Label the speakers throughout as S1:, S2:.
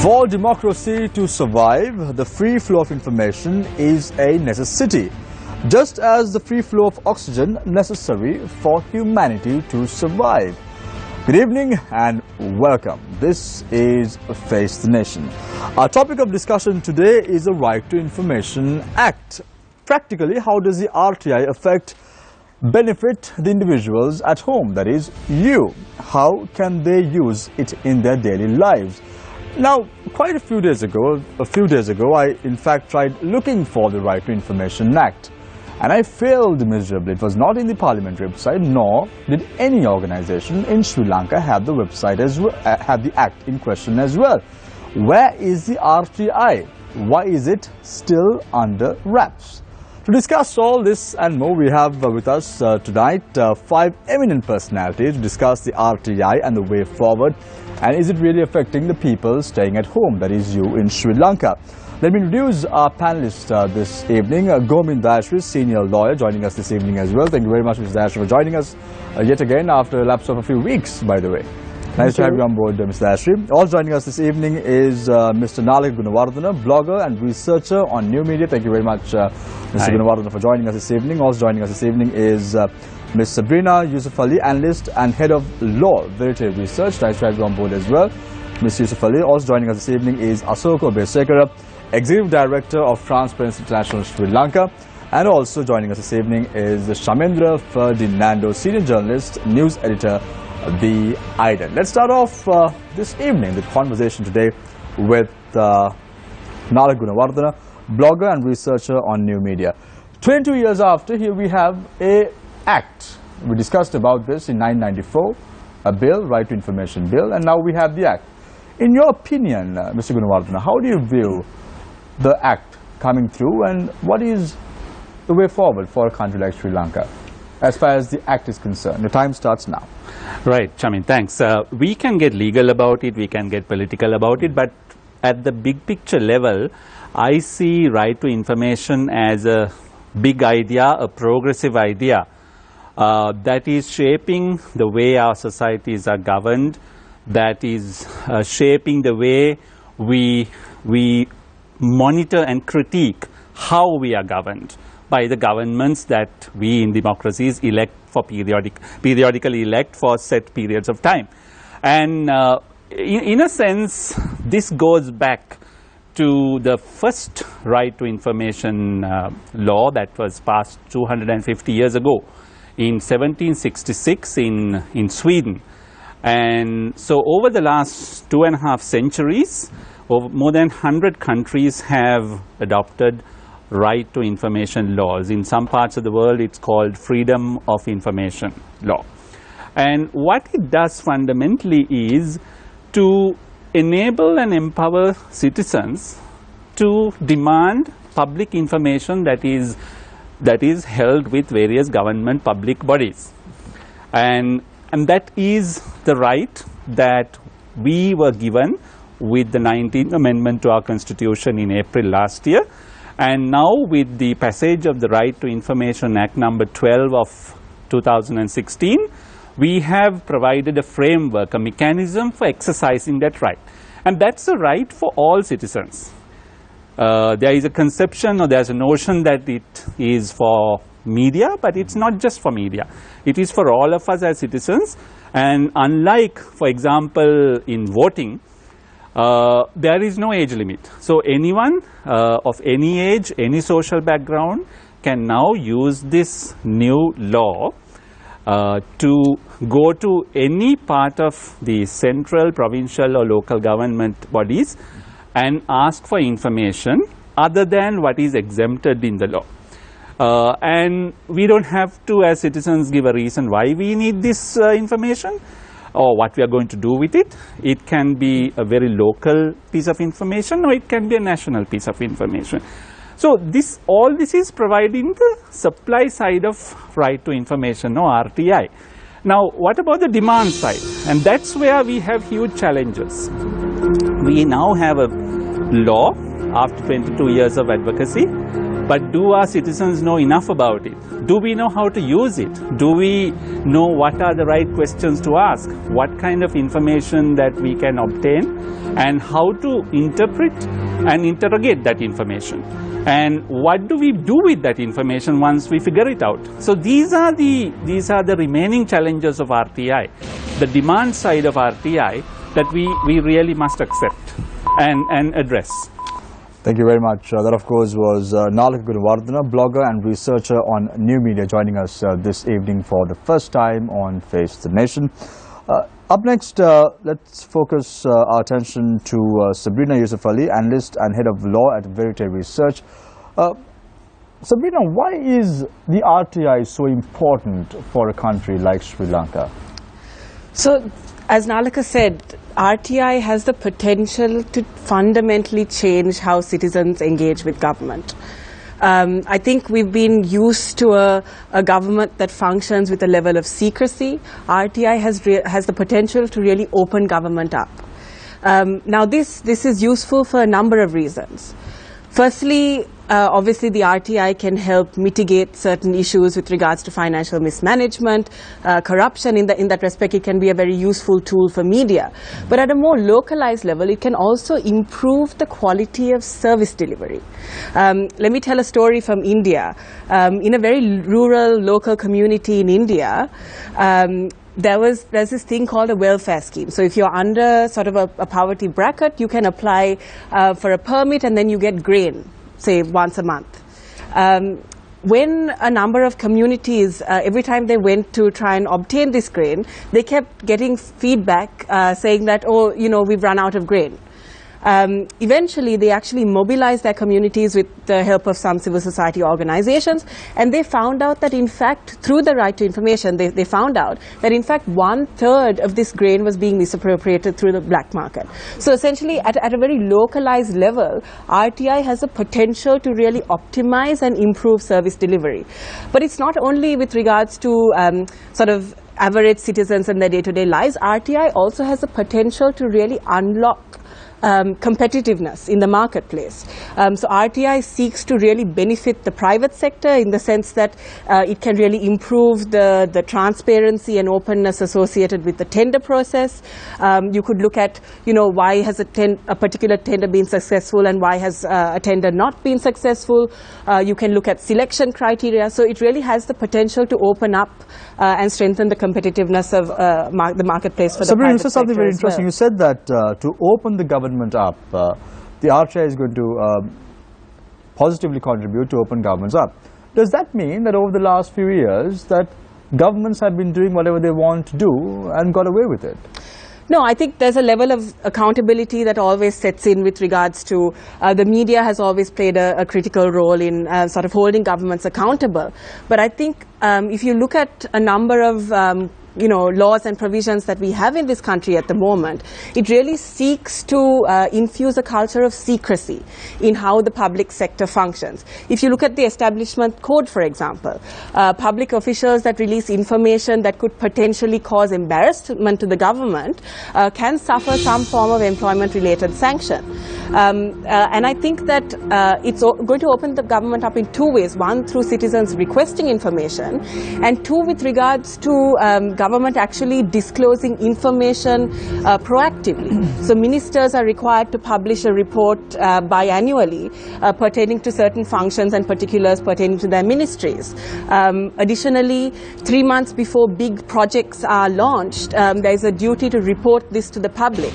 S1: For democracy to survive, the free flow of information is a necessity, just as the free flow of oxygen necessary for humanity to survive. Good evening and welcome. This is Face the Nation. Our topic of discussion today is the Right to Information Act. Practically, how does the RTI benefit the individuals at home, that is, you? How can they use it in their daily lives? Now, quite a few days ago, I in fact tried looking for the Right to Information Act, and I failed miserably. It was not in the parliamentary website, nor did any organization in Sri Lanka have the website as well, have the act in question as well. Where is the RTI? Why is it still under wraps? To discuss all this and more, we have with us tonight five eminent personalities to discuss the RTI and the way forward. And is it really affecting the people staying at home, that is you, in Sri Lanka? Let me introduce our panelists this evening. Gomin Dayashri, senior lawyer, joining us this evening as well. Thank you very much, Mr. Dayashri, for joining us yet again after a lapse of a few weeks, by the way. Nice to have you on board, Mr. Dayashri. Also joining us this evening is Mr. Nalaka Gunawardana, blogger and researcher on New Media. Thank you very much, Mr. Gunawardana, for joining us this evening. Also joining us this evening is Ms. Sabrina Yusuf Ali, analyst and head of law, Verite Research. Nice to have you on board as well, Ms. Yusuf Ali. Also joining us this evening is Asoko Besekara, executive director of Transparency International Sri Lanka. And also joining us this evening is Shamendra Ferdinando, senior journalist, news editor, The Idol. Let's start off this evening, the conversation today with Nalaka Gunawardana, blogger and researcher on New Media. 22 years after, here we have a act. We discussed about this in 1994, a bill, Right to Information Bill, and now we have the act. In your opinion, Mr. Gunawardana, how do you view the act coming through, and what is the way forward for a country like Sri Lanka as far as the act is concerned? The time starts now.
S2: Right, Chamin, thanks. We can get legal about it, we can get political about it, but at the big picture level, I see right to information as a big idea, a progressive idea that is shaping the way our societies are governed, that is shaping the way we monitor and critique how we are governed by the governments that we in democracies elect for periodically elect for set periods of time. And in a sense, this goes back to the first right to information law that was passed 250 years ago in 1766 in Sweden. And so over the last 2.5 centuries, more than 100 countries have adopted right to information laws. In some parts of the world, it's called freedom of information law. And what it does fundamentally is to enable and empower citizens to demand public information that is held with various government public bodies. And that is the right that we were given with the 19th Amendment to our Constitution in April last year. And now with the passage of the Right to Information Act number 12 of 2016, we have provided a framework, a mechanism for exercising that right. And that's a right for all citizens. There is a conception, or there's a notion that it is for media, but it's not just for media. It is for all of us as citizens. And unlike, for example, in voting, there is no age limit. So anyone of any age, any social background can now use this new law to go to any part of the central, provincial or local government bodies and ask for information other than what is exempted in the law. And we don't have to, as citizens, give a reason why we need this information or what we are going to do with it. It can be a very local piece of information, or it can be a national piece of information. So all this is providing the supply side of right to information, or RTI. Now, what about the demand side? And that's where we have huge challenges. We now have a law after 22 years of advocacy but do our citizens know enough about it? Do we know how to use it? Do we know what are the right questions to ask? What kind of information that we can obtain, and how to interpret and interrogate that information? And what do we do with that information once we figure it out? So these are the remaining challenges of RTI, the demand side of RTI that we really must accept and address.
S1: Thank you very much. That, of course, was Nalaka Gunawardena, blogger and researcher on new media, joining us this evening for the first time on Face the Nation. Up next, let's focus our attention to Sabrina Yusuf Ali, analyst and head of law at Verite Research. Sabrina, why is the RTI so important for a country like Sri Lanka?
S3: So, as Nalaka said, RTI has the potential to fundamentally change how citizens engage with government. I think we've been used to a government that functions with a level of secrecy. RTI has the potential to really open government up. Now this is useful for a number of reasons. Firstly, obviously the RTI can help mitigate certain issues with regards to financial mismanagement, corruption. In that respect, it can be a very useful tool for media. But at a more localized level, it can also improve the quality of service delivery. Let me tell a story from India. In a very rural local community in India, there's this thing called a welfare scheme. So if you're under sort of a poverty bracket, you can apply for a permit and then you get grain, say once a month. When a number of communities, every time they went to try and obtain this grain, they kept getting feedback saying that, oh, you know, we've run out of grain. Eventually, they actually mobilized their communities with the help of some civil society organizations, and they found out that, in fact, through the right to information, they found out that, in fact, 1/3 of this grain was being misappropriated through the black market. So essentially, at a very localized level, RTI has the potential to really optimize and improve service delivery. But it's not only with regards to sort of average citizens and their day-to-day lives. RTI also has the potential to really unlock competitiveness in the marketplace. So RTI seeks to really benefit the private sector in the sense that it can really improve the transparency and openness associated with the tender process. You could look at, you know, why has a particular tender been successful and why has a tender not been successful. You can look at selection criteria. So it really has the potential to open up and strengthen the competitiveness of the marketplace for the private sector.
S1: You said something very interesting. You said that to open the government up, the RTI is going to positively contribute to open governments up. Does that mean that over the last few years that governments have been doing whatever they want to do and got away with it?
S3: No, I think there's a level of accountability that always sets in with regards to the media has always played a critical role in sort of holding governments accountable. But I think if you look at a number of laws and provisions that we have in this country at the moment, it really seeks to infuse a culture of secrecy in how the public sector functions. If you look at the Establishment Code, for example, public officials that release information that could potentially cause embarrassment to the government can suffer some form of employment-related sanction. And I think that it's going to open the government up in two ways. One, through citizens requesting information, and two, with regards to government actually disclosing information proactively. So ministers are required to publish a report biannually pertaining to certain functions and particulars pertaining to their ministries. Additionally, 3 months before big projects are launched, there is a duty to report this to the public.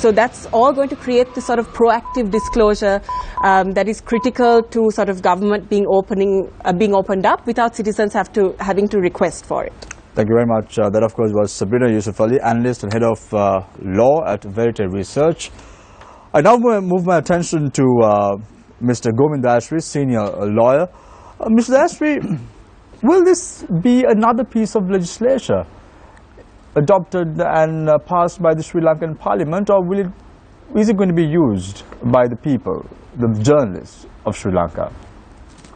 S3: So that's all going to create this sort of proactive disclosure that is critical to sort of government being opened up without citizens having to request for it.
S1: Thank you very much. That, of course, was Sabrina Yusuf Ali, analyst and head of law at Verite Research. I now move my attention to Mr. Govind Dayasri, senior lawyer. Mr. Dayasri, will this be another piece of legislation adopted and passed by the Sri Lankan Parliament, or is it going to be used by the people, the journalists of Sri Lanka?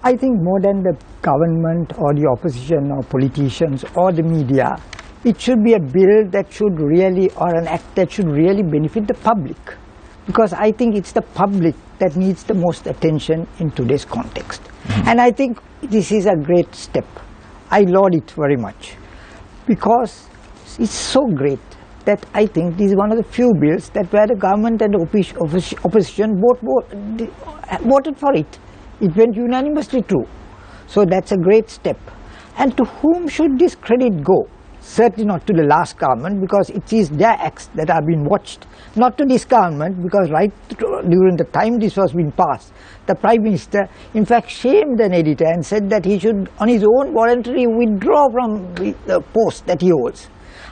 S4: I think more than the government or the opposition or politicians or the media, it should be a bill that should really, or an act that should really benefit the public. because I think it's the public that needs the most attention in today's context. And I think this is a great step. I laud it very much, because it's so great that I think this is one of the few bills that where the government and the opposition both voted for it. It went unanimously through. So that's a great step. And to whom should this credit go? Certainly not to the last government, because it is their acts that are being watched. Not to this government, because right during the time this was being passed, the Prime Minister in fact shamed an editor and said that he should on his own voluntarily withdraw from the post that he holds.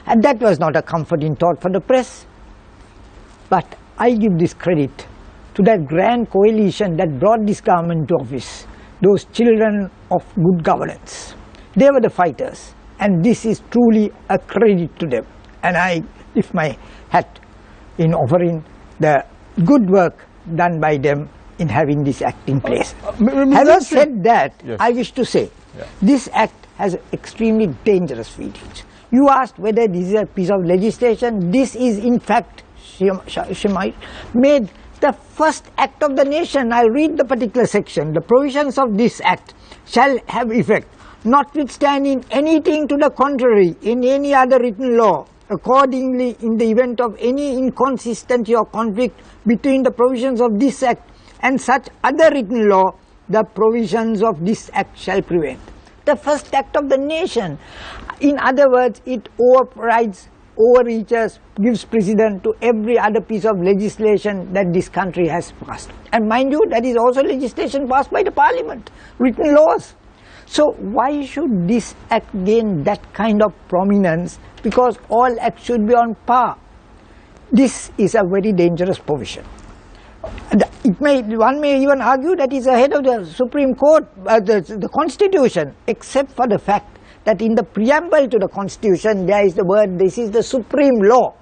S4: And that was not a comforting thought for the press. But I give this credit to that grand coalition that brought this government to office, those children of good governance. They were the fighters. And this is truly a credit to them. And I lift my hat in offering the good work done by them in having this act in place. Having said that, yes. I wish to say, this act has extremely dangerous features. You asked whether this is a piece of legislation. This is in fact, made the first act of the nation. I read the particular section. The provisions of this act shall have effect, notwithstanding anything to the contrary in any other written law. Accordingly, in the event of any inconsistency or conflict between the provisions of this act and such other written law, the provisions of this act shall prevail. The first act of the nation. In other words, it overrides, overreaches, gives precedence to every other piece of legislation that this country has passed. And mind you, that is also legislation passed by the parliament, written laws. So why should this act gain that kind of prominence? Because all acts should be on par. This is a very dangerous provision. One may even argue that it's ahead of the Supreme Court, the Constitution, except for the fact that in the preamble to the Constitution there is the word, this is the supreme law,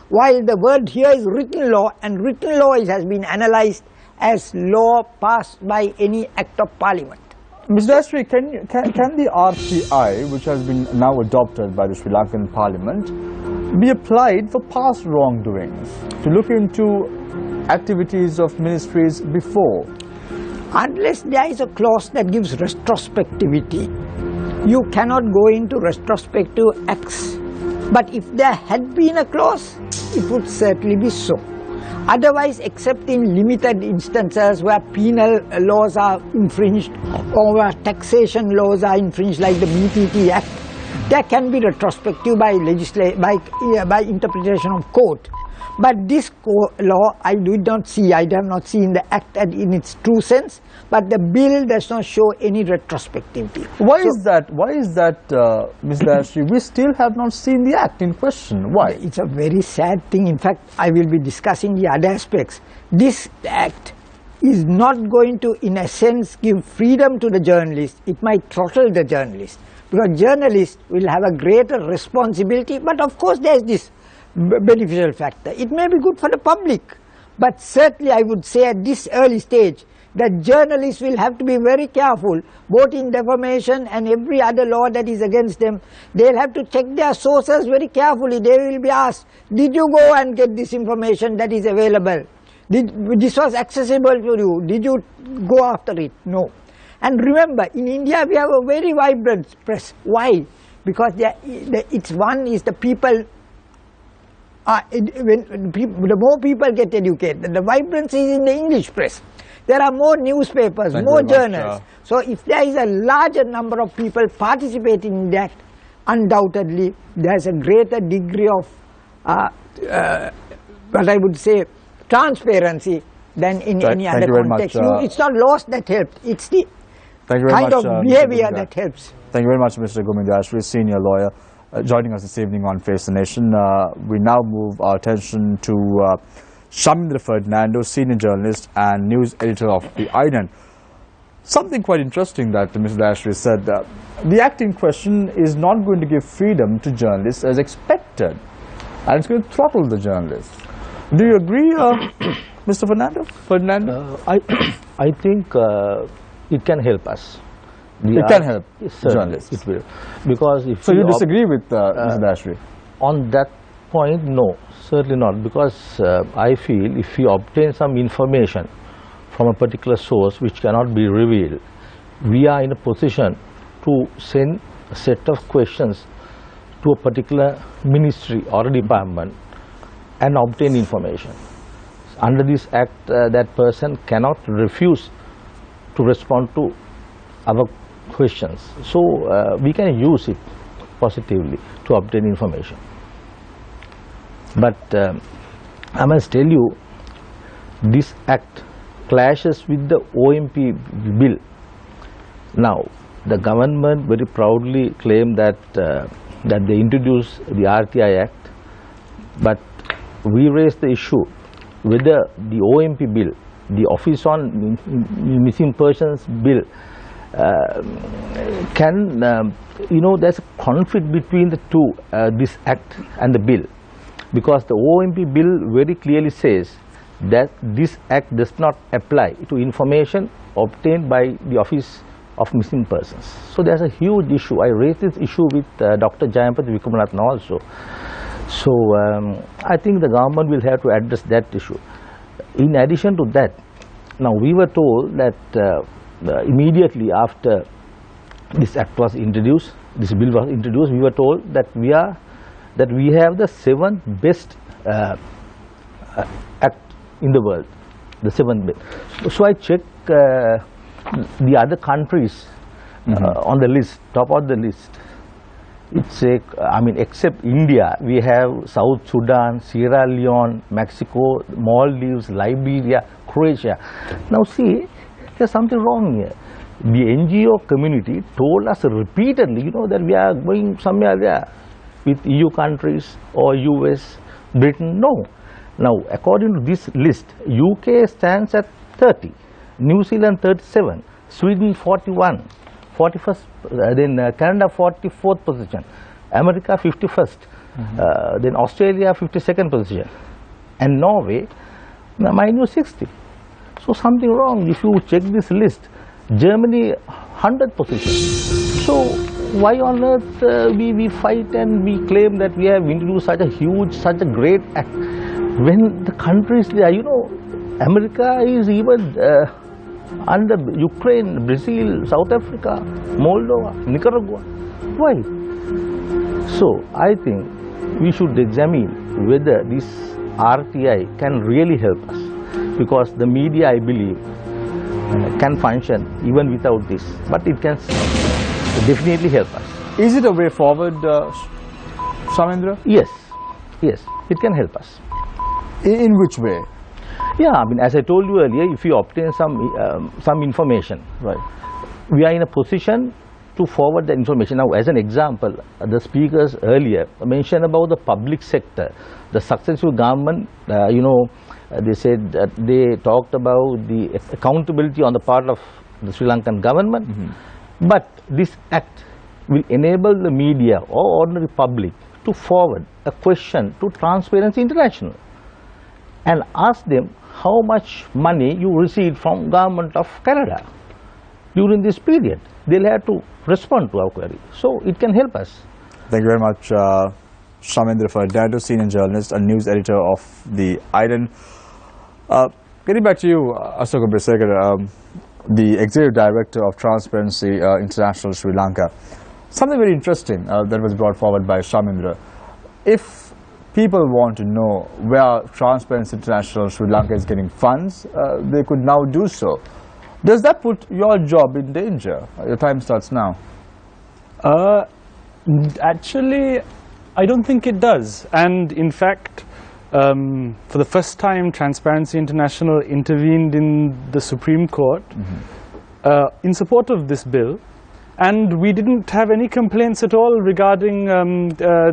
S4: while the word here is written law, and written law has been analysed as law passed by any act of parliament.
S1: Mr. Astri, can the RTI, which has been now adopted by the Sri Lankan Parliament, be applied for past wrongdoings, to look into activities of ministries before?
S4: Unless there is a clause that gives retrospectivity, you cannot go into retrospective acts. But if there had been a clause, it would certainly be so. Otherwise, except in limited instances where penal laws are infringed or where taxation laws are infringed, like the BTT Act, there can be retrospective by interpretation of court. But this law, I have not seen the act in its true sense, but the bill does not show any retrospectivity.
S1: Why is that, Mr. Ashri? We still have not seen the act in question. Why?
S4: It's a very sad thing. In fact, I will be discussing the other aspects. This act is not going to, in a sense, give freedom to the journalist. It might throttle the journalist, because journalists will have a greater responsibility. But of course, there is this beneficial factor. It may be good for the public, but certainly I would say at this early stage that journalists will have to be very careful, both in defamation and every other law that is against them. They'll have to check their sources very carefully. They will be asked, did you go and get this information that is available? This was accessible to you? Did you go after it? No. And remember, in India we have a very vibrant press. Why? Because one is the people. The more people get educated, the vibrancy is in the English press. There are more newspapers, more journals. So if there is a larger number of people participating in that, undoubtedly there is a greater degree of what I would say transparency than in any other context. It's not laws that help, it's the kind of behavior that helps.
S1: Thank you very much, Mr. Gominda Ashri, senior lawyer, joining us this evening on Face the Nation. We now move our attention to Shamindra Ferdinando, senior journalist and news editor of The Island. Something quite interesting that Mr. Ashri said, the act in question is not going to give freedom to journalists as expected, and it's going to throttle the journalists. Do you agree, Mr. Ferdinando?
S5: I think it can help us.
S1: It can help journalists.
S5: It will, because if
S1: so you disagree with Mr. Ashri?
S5: On that point, no, certainly not, because I feel if we obtain some information from a particular source which cannot be revealed, we are in a position to send a set of questions to a particular ministry or a department and obtain information. Under this act, that person cannot refuse to respond to our questions. So we can use it positively to obtain information. But I must tell you, this act clashes with the OMP bill. Now, the government very proudly claimed that that they introduced the RTI Act, but we raised the issue whether the OMP bill, the Office on Missing Persons bill, can, there's a conflict between the two, this act and the bill, because the OMP bill very clearly says that this act does not apply to information obtained by the Office of Missing Persons. So there's a huge issue. I raised this issue with Dr. Jayampathi Wickramaratne also. So I think the government will have to address that issue. In addition to that, now we were told that immediately after this act was introduced, this bill was introduced, we were told that we have the 7th best act in the world, the 7th best. So I checked the other countries on the list, top of the list. It's except India, we have South Sudan, Sierra Leone, Mexico, Maldives, Liberia, Croatia. Now see, there's something wrong here. The NGO community told us repeatedly, that we are going somewhere there with EU countries or US, Britain. No. Now, according to this list, UK stands at 30, New Zealand 37, Sweden 41, 41st, then Canada 44th position, America 51st, then Australia 52nd position, and Norway, mind you, 60. So something wrong. If you check this list, Germany 100th position. So why on earth we fight and we claim that we have introduced such a huge, such a great act, when the countries there, America is even under Ukraine, Brazil, South Africa, Moldova, Nicaragua. Why? So I think we should examine whether this RTI can really help us, because the media, I believe, can function even without this, but it can definitely help us.
S1: Is it a way forward, Shamendra?
S5: Yes, it can help us.
S1: In which way?
S5: Yeah, as I told you earlier, if you obtain some information, right, we are in a position to forward the information. Now, as an example, the speakers earlier mentioned about the public sector, the successful government. They said that they talked about the accountability on the part of the Sri Lankan government. But this act will enable the media or ordinary public to forward a question to Transparency International and ask them how much money you received from government of Canada during this period. They'll have to respond to our query. So it can help us.
S1: Thank you very much, Shamendra Fernando, senior journalist and news editor of the Island. Getting back to you, Ashoka Brisekar, the executive director of Transparency International Sri Lanka. Something very interesting that was brought forward by Shamendra. If people want to know where Transparency International Sri Lanka is getting funds, they could now do so. Does that put your job in danger? Your time starts now.
S6: Actually, I don't think it does. And in fact, for the first time, Transparency International intervened in the Supreme Court in support of this bill. And we didn't have any complaints at all regarding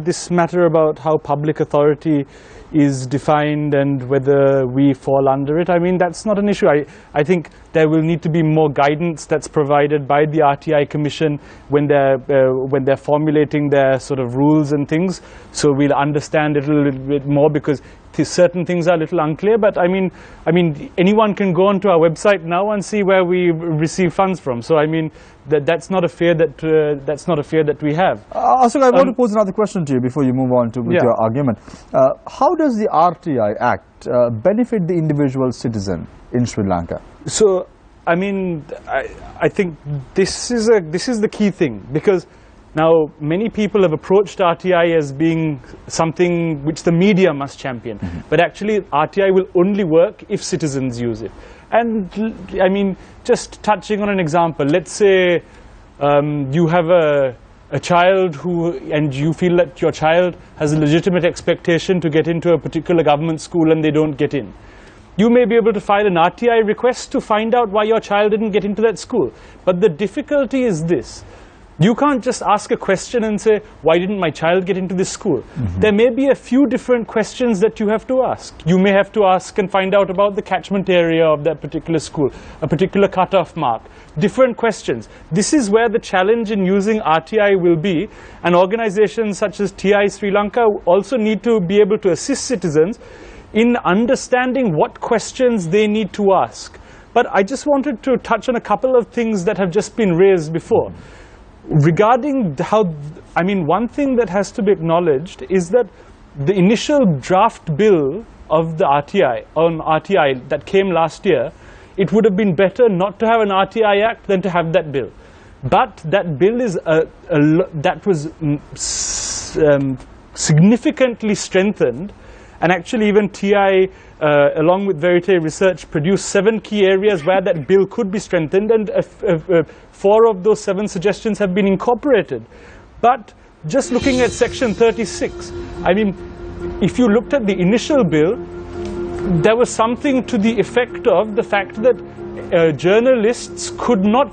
S6: this matter about how public authority is defined and whether we fall under it. I mean, that's not an issue. I think there will need to be more guidance that's provided by the RTI Commission when they're formulating their sort of rules and things. So we'll understand it a little bit more, because certain things are a little unclear, but I mean, anyone can go onto our website now and see where we receive funds from. So I mean, that's not a fear that we have.
S1: Ashok, I want to pose another question to you before you move on with your argument. How does the RTI Act benefit the individual citizen in Sri Lanka?
S6: So I mean, I think this is the key thing, because now many people have approached RTI as being something which the media must champion, but actually RTI will only work if citizens use it. And I mean, just touching on an example, let's say you have a child and you feel that your child has a legitimate expectation to get into a particular government school and they don't get in. You may be able to file an RTI request to find out why your child didn't get into that school. But the difficulty is this. You can't just ask a question and say, why didn't my child get into this school? There may be a few different questions that you have to ask. You may have to ask and find out about the catchment area of that particular school, a particular cutoff mark, different questions. This is where the challenge in using RTI will be, and organizations such as TI Sri Lanka also need to be able to assist citizens in understanding what questions they need to ask. But I just wanted to touch on a couple of things that have just been raised before. Regarding how, I mean, one thing that has to be acknowledged is that the initial draft bill of the RTI that came last year, it would have been better not to have an RTI Act than to have that bill. But that bill is that was significantly strengthened, and actually even TI along with Verite Research produced 7 key areas where that bill could be strengthened, and 4 of those 7 suggestions have been incorporated. But just looking at section 36, I mean, if you looked at the initial bill, there was something to the effect of the fact that journalists could not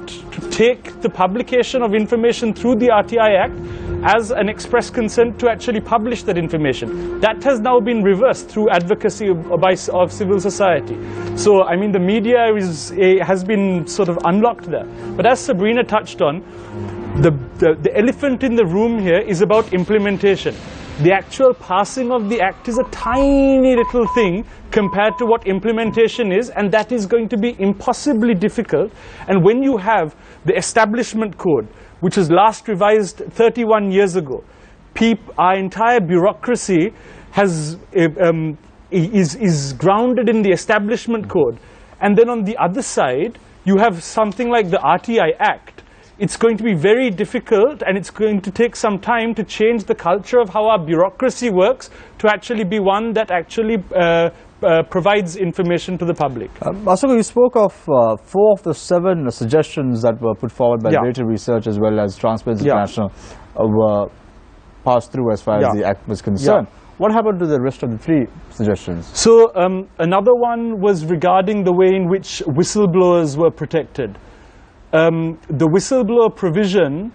S6: take the publication of information through the RTI Act as an express consent to actually publish that information. That has now been reversed through advocacy of civil society. So, I mean, the media has been sort of unlocked there. But as Sabrina touched on, the elephant in the room here is about implementation. The actual passing of the Act is a tiny little thing compared to what implementation is, and that is going to be impossibly difficult. And when you have the Establishment Code, which was last revised 31 years ago, our entire bureaucracy is grounded in the Establishment Code. And then on the other side, you have something like the RTI Act. It's going to be very difficult, and it's going to take some time to change the culture of how our bureaucracy works to actually be one that actually provides information to the public.
S1: Ashok, you spoke of 4 of the 7 suggestions that were put forward by Verite Research as well as Transparency International were passed through as far as the Act was concerned. What happened to the rest of the 3 suggestions?
S6: So another one was regarding the way in which whistleblowers were protected. The whistleblower provision,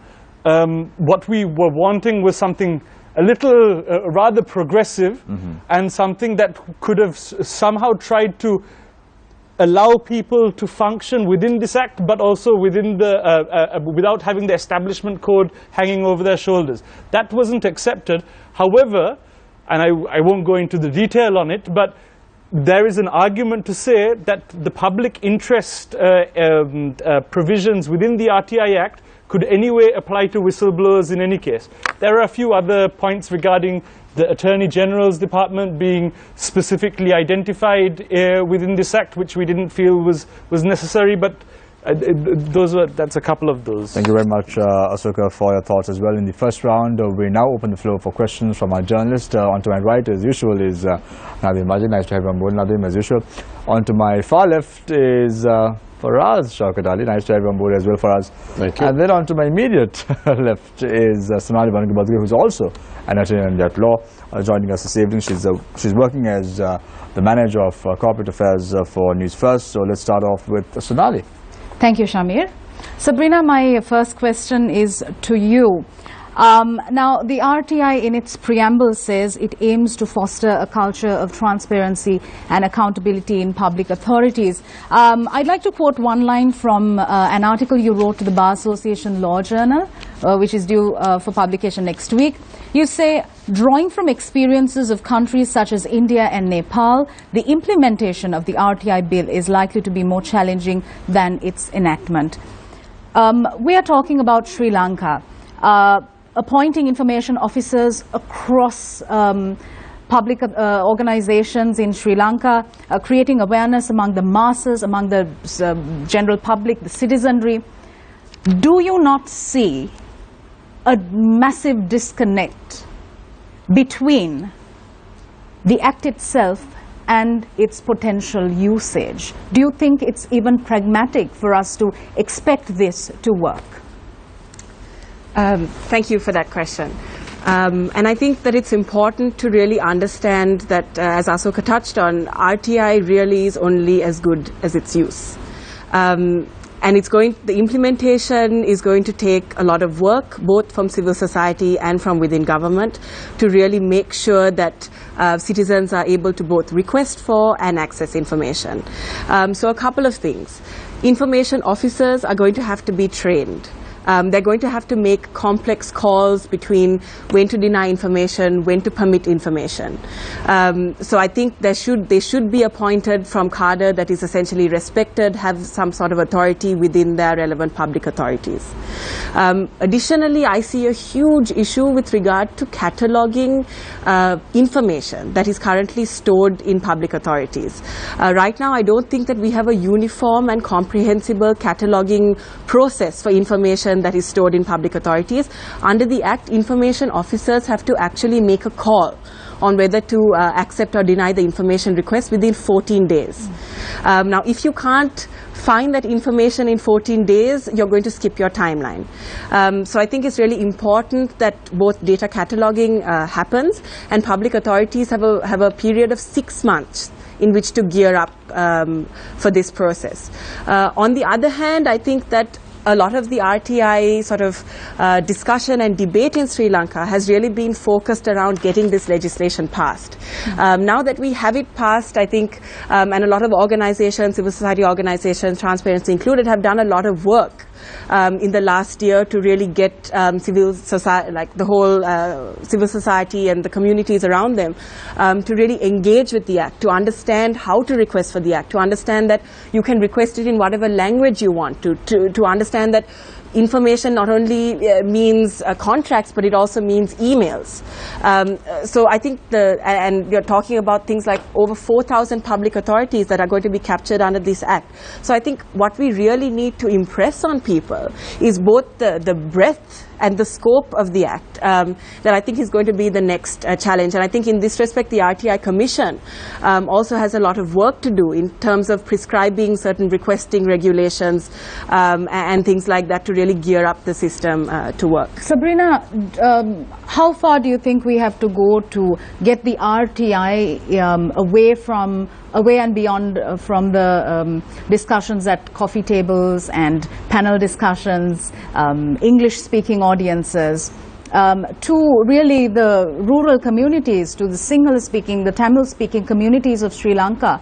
S6: what we were wanting was something a little rather progressive, and something that could have somehow tried to allow people to function within this Act, but also within the without having the Establishment Code hanging over their shoulders. That wasn't accepted. However, and I won't go into the detail on it, but there is an argument to say that the public interest provisions within the RTI Act could anyway apply to whistleblowers in any case. There are a few other points regarding the Attorney General's Department being specifically identified within this Act, which we didn't feel was necessary, but that's a couple of those.
S1: Thank you very much, Ashoka, for your thoughts as well. In the first round, we now open the floor for questions from our journalists. On to my right, as usual, is Nadim Majid. Nice to have you on board, Nadim, as usual. On to my far left is Faraz Shaukat Ali. Nice to have you on board as well, Faraz.
S7: Thank you.
S1: And then on to my immediate left is Sonali Banagabadri, who's also an attorney at law, joining us this evening. She's working as the manager of corporate affairs for Newsfirst. So let's start off with Sonali.
S8: Thank you, Shamir. Sabrina, my first question is to you.
S7: Now, the RTI in its preamble says it aims to foster a culture of transparency and accountability in public authorities. I'd like to quote one line from an article you wrote to the Bar Association Law Journal, which is due for publication next week. You say, drawing from experiences of countries such as India and Nepal, the implementation of the RTI bill is likely to be more challenging than its enactment. We are talking about Sri Lanka. Appointing information officers across public organizations in Sri Lanka, creating awareness among the masses, among the general public, the citizenry. Do you not see a massive disconnect between the act itself and its potential usage? Do you think it's even pragmatic for us to expect this to work?
S3: Thank you for that question. And I think that it's important to really understand that, as Asoka touched on, RTI really is only as good as its use. And the implementation is going to take a lot of work, both from civil society and from within government, to really make sure that citizens are able to both request for and access information. So a couple of things. Information officers are going to have to be trained. They're going to have to make complex calls between when to deny information, when to permit information. So I think they should be appointed from cadre that is essentially respected, have some sort of authority within their relevant public authorities. Additionally, I see a huge issue with regard to cataloging information that is currently stored in public authorities. Right now, I don't think that we have a uniform and comprehensible cataloging process for information that is stored in public authorities. Under the Act, information officers have to actually make a call on whether to accept or deny the information request within 14 days. Now, if you can't find that information in 14 days, you're going to skip your timeline. So I think it's really important that both data cataloging happens, and public authorities have a period of 6 months in which to gear up for this process. On the other hand, I think that a lot of the RTI sort of discussion and debate in Sri Lanka has really been focused around getting this legislation passed. Now that we have it passed, I think, and a lot of organizations, civil society organizations, Transparency included, have done a lot of work in the last year to really get civil society, like the whole civil society and the communities around them, to really engage with the Act, to understand how to request for the Act, to understand that you can request it in whatever language you want to understand that information not only means contracts, but it also means emails. So I think and you're talking about things like over 4,000 public authorities that are going to be captured under this Act. So I think what we really need to impress on people is both the breadth and the scope of the Act that I think is going to be the next challenge. And I think in this respect, the RTI Commission also has a lot of work to do in terms of prescribing certain requesting regulations and things like that to really gear up the system to work.
S7: Sabrina, how far do you think we have to go to get the RTI away and beyond from the discussions at coffee tables and panel discussions, English-speaking audiences, to really the rural communities, to the Sinhala-speaking, the Tamil-speaking communities of Sri Lanka,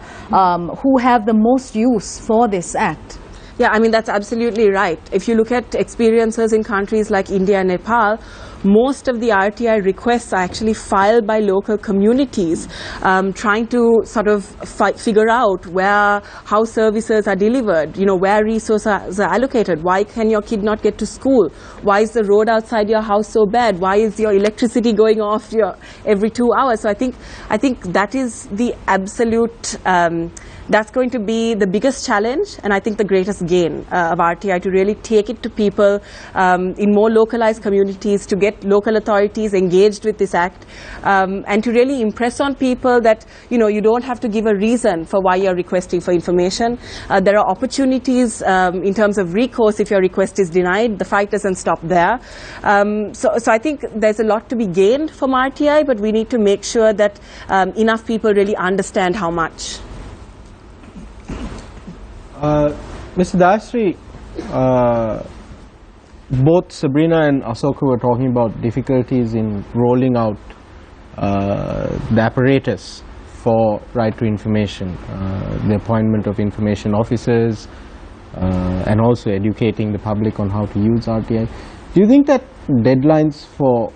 S7: who have the most use for this Act?
S3: Yeah, I mean, that's absolutely right. If you look at experiences in countries like India and Nepal, most of the RTI requests are actually filed by local communities, trying to sort of figure out how services are delivered, where resources are allocated. Why can your kid not get to school? Why is the road outside your house so bad? Why is your electricity going off every 2 hours? So I think that is the absolute that's going to be the biggest challenge, and I think the greatest gain of RTI, to really take it to people in more localized communities, to get local authorities engaged with this Act, and to really impress on people that you don't have to give a reason for why you're requesting for information. There are opportunities in terms of recourse if your request is denied. The fight doesn't stop there. So I think there's a lot to be gained from RTI, but we need to make sure that enough people really understand how much.
S8: Mr. Dashri, both Sabrina and Asoka were talking about difficulties in rolling out the apparatus for right to information, the appointment of information officers, and also educating the public on how to use RTI. Do you think that deadlines for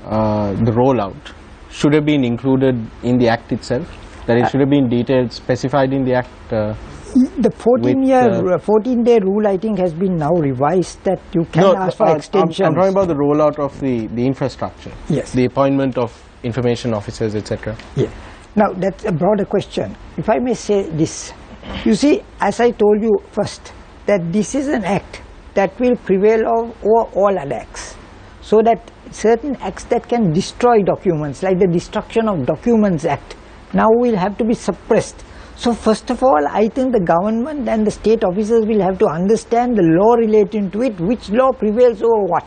S8: the rollout should have been included in the Act itself? That it should have been detailed, specified in the Act?
S4: The 14-day rule, I think, has been now revised, that you can ask for extensions.
S8: I'm talking about the rollout of the infrastructure.
S4: Yes.
S8: The appointment of information officers, etc.
S4: Yeah. Now, that's a broader question. If I may say this, you see, as I told you first, that this is an act that will prevail over all other acts. So that certain acts that can destroy documents, like the Destruction of Documents Act, now will have to be suppressed. So first of all, I think the government and the state officers will have to understand the law relating to it, which law prevails over what.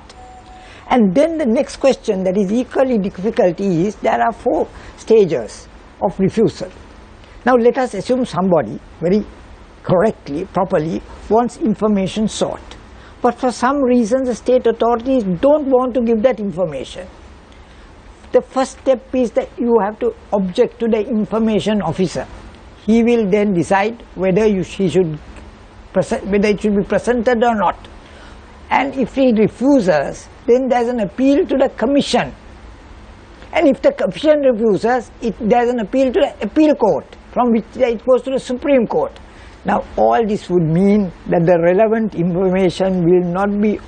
S4: And then the next question that is equally difficult is, there are 4 stages of refusal. Now let us assume somebody very correctly, properly wants information sought. But for some reason the state authorities don't want to give that information. The first step is that you have to object to the information officer. He will then decide whether it should be presented or not. And if he refuses, then there is an appeal to the commission. And if the commission refuses, there is an appeal to the appeal court, from which it goes to the Supreme Court. Now all this would mean that the relevant information will not be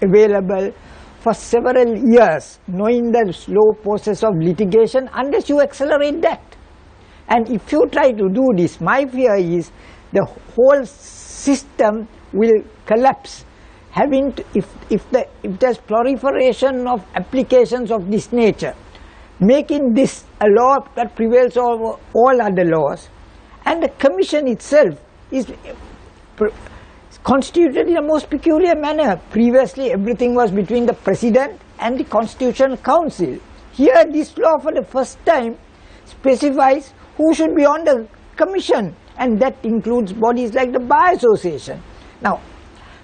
S4: available for several years, knowing the slow process of litigation, unless you accelerate that. And if you try to do this, my fear is the whole system will collapse. If there's proliferation of applications of this nature, making this a law that prevails over all other laws, and the commission itself is constituted in a most peculiar manner. Previously everything was between the President and the Constitutional Council. Here this law for the first time specifies who should be on the commission, and that includes bodies like the Bar Association. Now,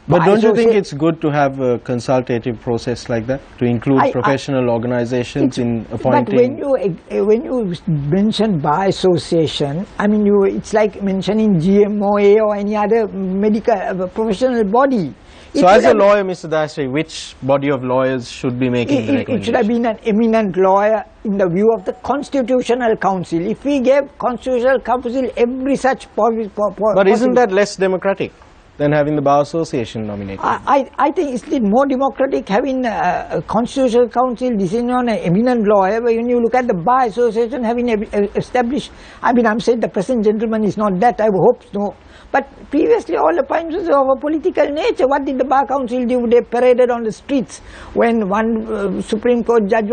S8: but don't you think it's good to have a consultative process like that, to include professional organizations in appointing?
S4: But when you mention Bar Association, I mean, it's like mentioning GMOA or any other medical professional body.
S8: So as a lawyer, Mr. Dasri, which body of lawyers should be making the recommendation?
S4: It should have been an eminent lawyer in the view of the Constitutional Council. If we gave Constitutional Council every such
S8: But isn't that less democratic than having the Bar Association nominated?
S4: I think it's more democratic having a Constitutional Council decision on an eminent lawyer. But when you look at the Bar Association having established, I mean, I'm saying the present gentleman is not that, I hope no. But previously all appointments were of a political nature. What did the Bar Council do? They paraded on the streets when one Supreme Court judge,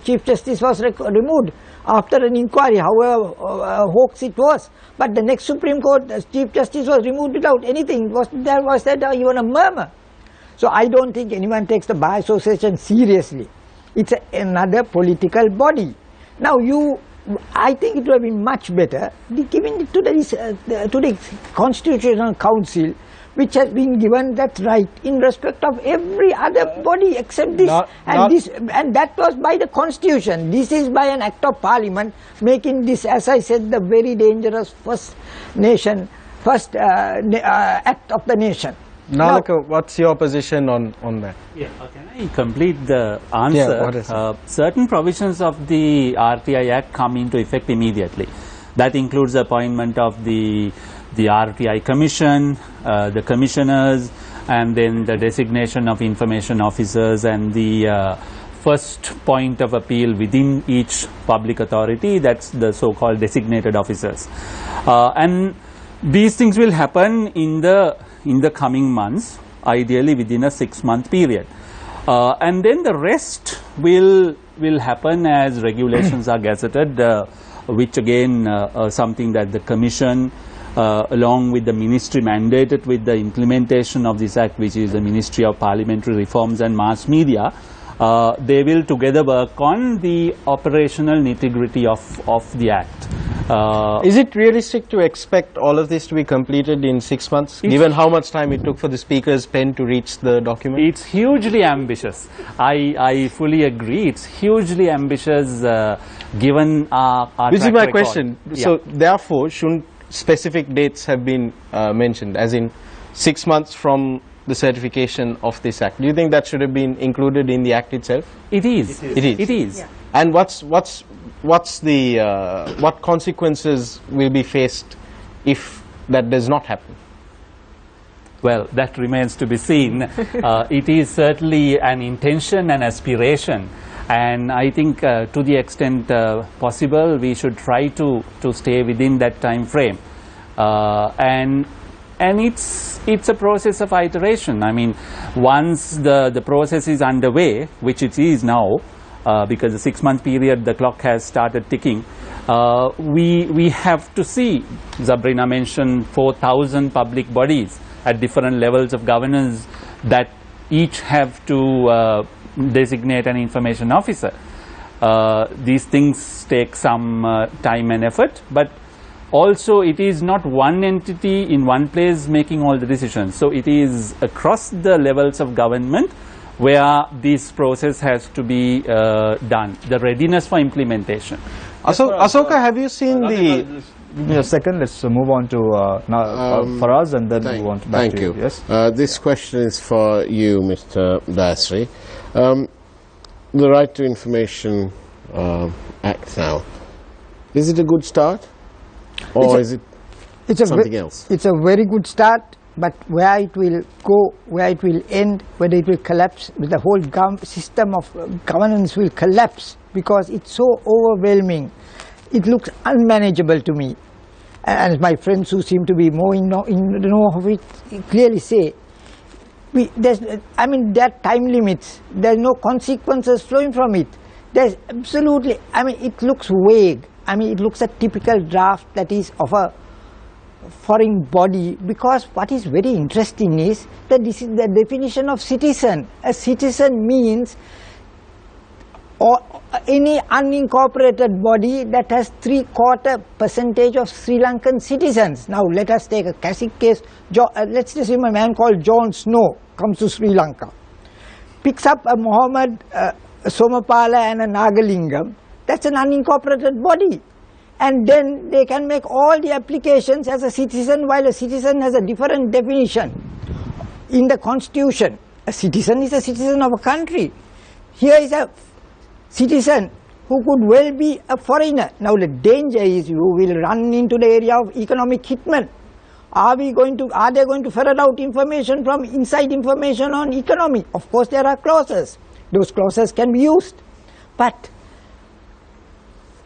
S4: Chief Justice was removed after an inquiry, however hoax it was. But the next Supreme Court Chief Justice was removed without anything. There was even a murmur. So I don't think anyone takes the Bar Association seriously. It's another political body. Now I think it would have been much better giving it to the Constitutional Council, which has been given that right in respect of every other body except this. And that was by the Constitution. This is by an act of Parliament, making this, as I said, the very dangerous first act of the nation.
S8: Nalaka, what's your position on that?
S2: Yeah, can I complete the answer?
S8: Yeah,
S2: certain provisions of the RTI Act come into effect immediately. That includes the appointment of the RTI Commission, the commissioners, and then the designation of information officers, and the first point of appeal within each public authority, that's the so-called designated officers. And these things will happen in the coming months, ideally within a 6-month period. And then the rest will happen as regulations are gazetted, which again something that the Commission along with the ministry mandated with the implementation of this act, which is the Ministry of Parliamentary Reforms and Mass Media. They will together work on the operational nitty-gritty of the act.
S8: Is it realistic to expect all of this to be completed in 6 months, given how much time it took for the Speaker's pen to reach the document?
S2: It's hugely ambitious. I fully agree. It's hugely ambitious given our
S8: This is
S2: track
S8: my
S2: record.
S8: question.
S2: Yeah.
S8: So, therefore, shouldn't specific dates have been mentioned, as in 6 months from the certification of this Act? Do you think that should have been included in the Act itself?
S2: It is.
S8: It is.
S2: It is.
S3: Yeah.
S8: And what's the what consequences will be faced if that does not happen?
S2: Well, that remains to be seen. It is certainly an intention and aspiration, and I think to the extent possible, we should try to stay within that time frame. And it's a process of iteration. I mean, once the process is underway, which it is now, because the 6-month period, the clock has started ticking, we have to see. Zabrina mentioned 4,000 public bodies at different levels of governance that each have to designate an information officer. These things take some time and effort, but also it is not one entity in one place making all the decisions. So it is across the levels of government where this process has to be done, the readiness for implementation.
S8: Asoka, have you seen the...
S1: Give me a second, let's move on to Faraz and then move on to back
S9: Thank
S1: to
S9: you.
S1: Yes?
S9: This question is for you, Mr. Dayasri. The Right to Information Act now, is it a good start? Or is it something else?
S4: It's a very good start, but where it will go, where it will end, whether it will collapse, the whole system of governance will collapse because it's so overwhelming. It looks unmanageable to me. And my friends who seem to be more in know of it clearly say, there are time limits, there's no consequences flowing from it. There's absolutely, it looks vague. It looks a typical draft that is of a foreign body, because what is very interesting is that this is the definition of citizen. A citizen means any unincorporated body that has 3/4% of Sri Lankan citizens. Now let us take a classic case. Let's just assume a man called Jon Snow comes to Sri Lanka, picks up a Muhammad Somapala and a Nagalingam. That's an unincorporated body. And then they can make all the applications as a citizen, while a citizen has a different definition. In the Constitution, a citizen is a citizen of a country. Here is a citizen who could well be a foreigner. Now the danger is you will run into the area of economic hitman. Are they going to ferret out information from inside information on economy? Of course there are clauses. Those clauses can be used. But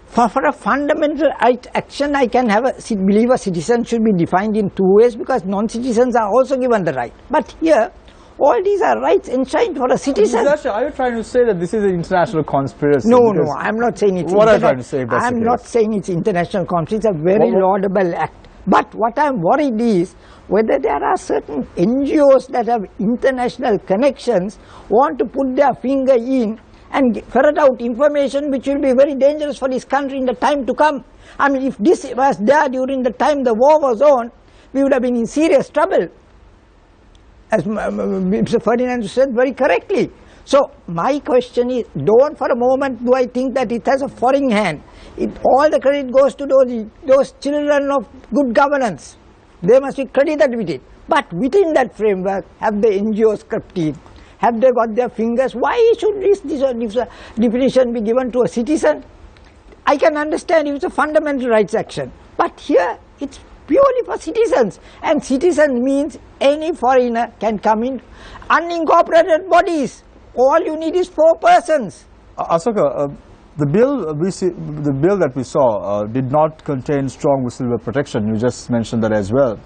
S4: for a fundamental right action, I can believe a citizen should be defined in two ways, because non-citizens are also given the right. But here, all these are rights enshrined for a citizen.
S1: Are you trying to say that this is an international conspiracy?
S4: No, I'm not saying it's
S1: what I'm trying to say,
S4: I'm not saying it's international conspiracy. It's a very laudable act. But what I'm worried is whether there are certain NGOs that have international connections want to put their finger in and ferret out information which will be very dangerous for this country in the time to come. If this was there during the time the war was on, we would have been in serious trouble, as Mr. Ferdinand said very correctly. So my question is, don't for a moment do I think that it has a foreign hand. All the credit goes to those children of good governance. They must be credited with it. But within that framework, have the NGOs crept in? Have they got their fingers? Why should this definition be given to a citizen? I can understand if it's a fundamental rights action. But here, it's purely for citizens. And citizen means any foreigner can come in. Unincorporated bodies, all you need is 4 persons.
S1: Asoka, the bill that we saw did not contain strong whistleblower protection. You just mentioned that as well.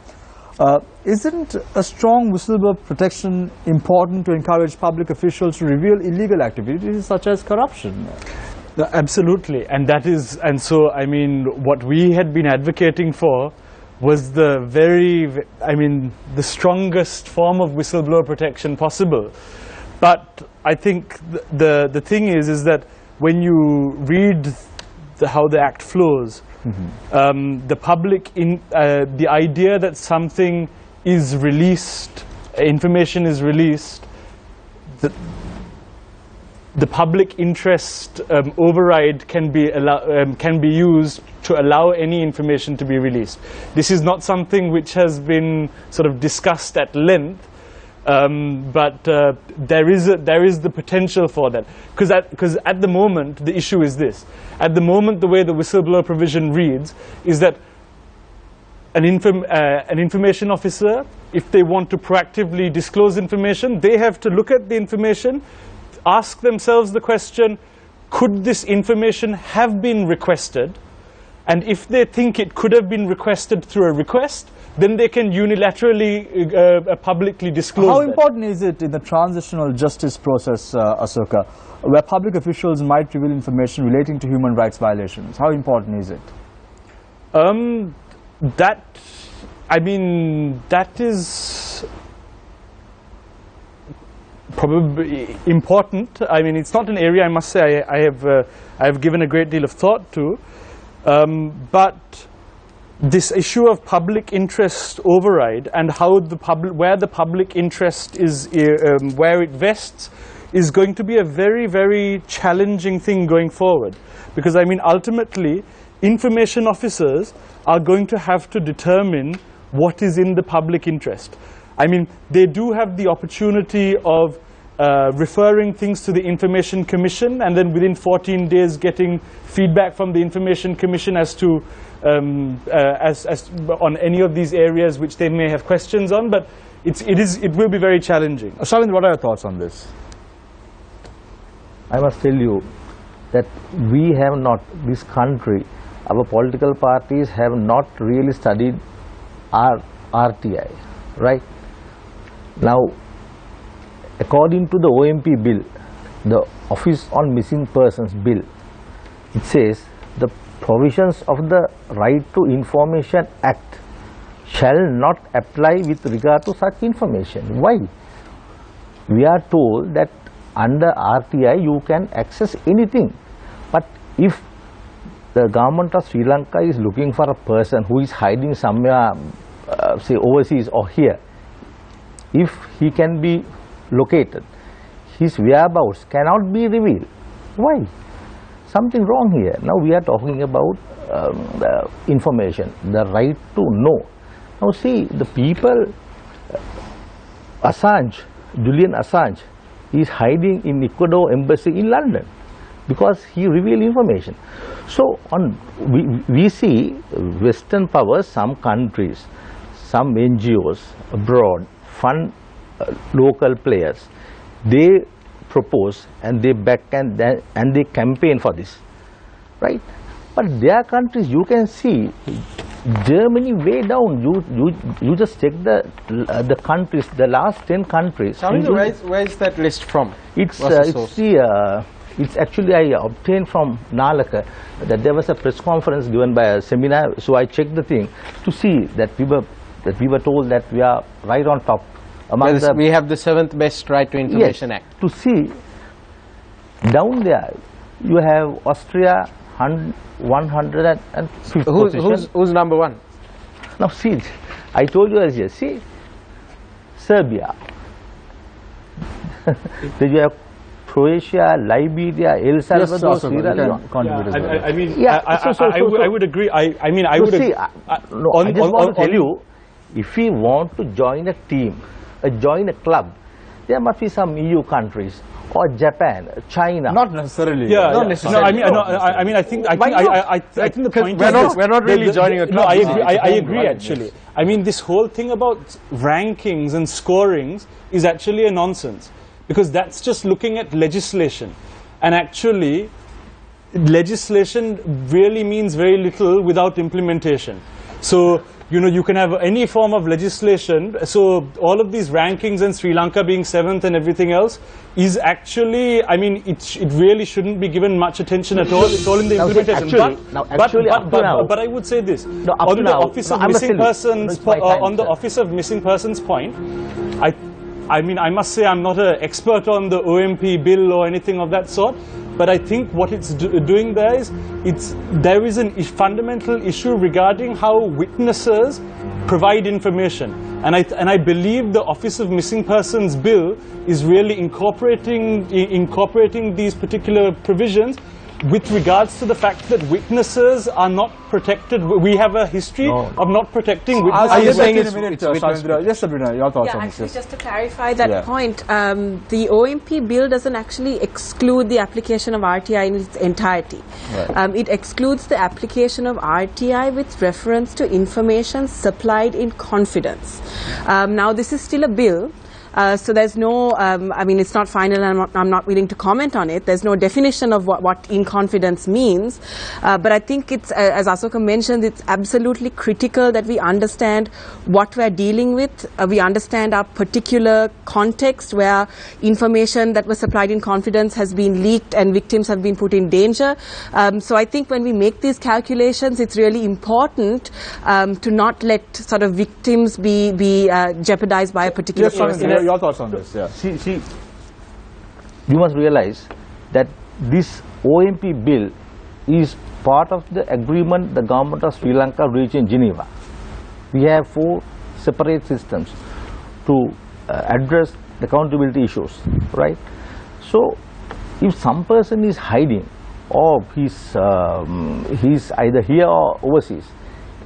S1: Isn't a strong whistleblower protection important to encourage public officials to reveal illegal activities such as corruption?
S6: Absolutely, so what we had been advocating for was the the strongest form of whistleblower protection possible. But I think the thing is that when you read how the act flows. The public, the idea that something is released, information is released, the public interest override can be used to allow any information to be released. This is not something which has been sort of discussed at length, but there is the potential for that. Because at the moment, the issue is this. At the moment, the way the whistleblower provision reads is that an information officer, if they want to proactively disclose information, they have to look at the information, ask themselves the question, could this information have been requested? And if they think it could have been requested through a request, then they can unilaterally publicly disclose
S1: How
S6: that.
S1: important is it in the transitional justice process, Asoka, where public officials might reveal information relating to human rights violations? How important is it?
S6: That is probably important. I mean, it's not an area, I must say, I have given a great deal of thought to. But this issue of public interest override and how where the public interest is, where it vests, is going to be a very, very challenging thing going forward. Because I mean, ultimately, information officers are going to have to determine what is in the public interest. I mean, they do have the opportunity of referring things to the Information Commission, and then within 14 days getting feedback from the Information Commission as to on any of these areas which they may have questions on. But it will be very challenging.
S1: Shalin, what are your thoughts on this?
S5: I must tell you that we have not, this country, our political parties have not really studied our RTI, right? Now, according to the OMP bill, the Office on Missing Persons bill, it says the provisions of the Right to Information Act shall not apply with regard to such information. Why? We are told that under RTI you can access anything, but if the government of Sri Lanka is looking for a person who is hiding somewhere, say overseas or here, if he can be located, his whereabouts cannot be revealed. Why? Something wrong here. Now we are talking about the information, the right to know. Now see, the people, Assange, Julian Assange, is hiding in Ecuador embassy in London because he revealed information. So we see Western powers, some countries, some NGOs abroad fund local players. They propose and they back and they campaign for this, right? But their countries, you can see Germany way down. You just check the countries, the last 10 countries.
S8: Where is that list from?
S5: It's actually I obtained from Nalaka that there was a press conference given by a seminar. So I checked the thing to see that we were told that we are right on top.
S8: We have the 7th best Right to Information Act.
S5: To see down there, you have Austria 105th position.
S8: Who's number one?
S5: Now see, I told you earlier. See, Serbia. Then you have Croatia, Liberia, El Salvador, Sierra Leone.
S6: I mean,
S5: Yeah,
S6: I would agree. I mean, I would
S5: see,
S6: agree.
S5: I just want to tell you, if we want to join a team, join a club, there must be some EU countries or Japan, China.
S1: Not necessarily.
S6: Yeah,
S1: Not
S6: yeah.
S1: necessarily.
S6: I mean, I think the point
S8: We're
S6: is
S8: not,
S6: this.
S8: we're not really joining a club.
S6: No, I agree actually. I mean, this whole thing about rankings and scorings is actually a nonsense, because that's just looking at legislation, and actually legislation really means very little without implementation. So, you know, you can have any form of legislation. So all of these rankings and Sri Lanka being 7th and everything else is actually, I mean, it really shouldn't be given much attention at all. It's all in the implementation. But I would say this, on the Office of Missing Persons, on the Office of Missing Persons point, I mean, I must say I'm not an expert on the OMP bill or anything of that sort, but I think what it's doing there is there is a fundamental issue regarding how witnesses provide information. And I believe the Office of Missing Persons Bill is really incorporating these particular provisions with regards to the fact that witnesses are not protected. We have a history of not protecting witnesses.
S1: Are you saying yes, Sabrina, your thoughts on
S3: actually,
S1: this?
S3: just to clarify that point, the OMP bill doesn't actually exclude the application of RTI in its entirety. Right. It excludes the application of RTI with reference to information supplied in confidence. Now, this is still a bill. So there's no, I mean, it's not final, and I'm not willing to comment on it. There's no definition of what in confidence means. But I think it's, as Asoka mentioned, it's absolutely critical that we understand what we're dealing with. We understand our particular context where information that was supplied in confidence has been leaked and victims have been put in danger. So I think when we make these calculations, it's really important to not let sort of victims be jeopardized by a particular person.
S1: Your thoughts on this? Yeah.
S5: See, you must realize that this OMP bill is part of the agreement the government of Sri Lanka reached in Geneva. We have 4 separate systems to address the accountability issues, right? So, if some person is hiding or he's either here or overseas,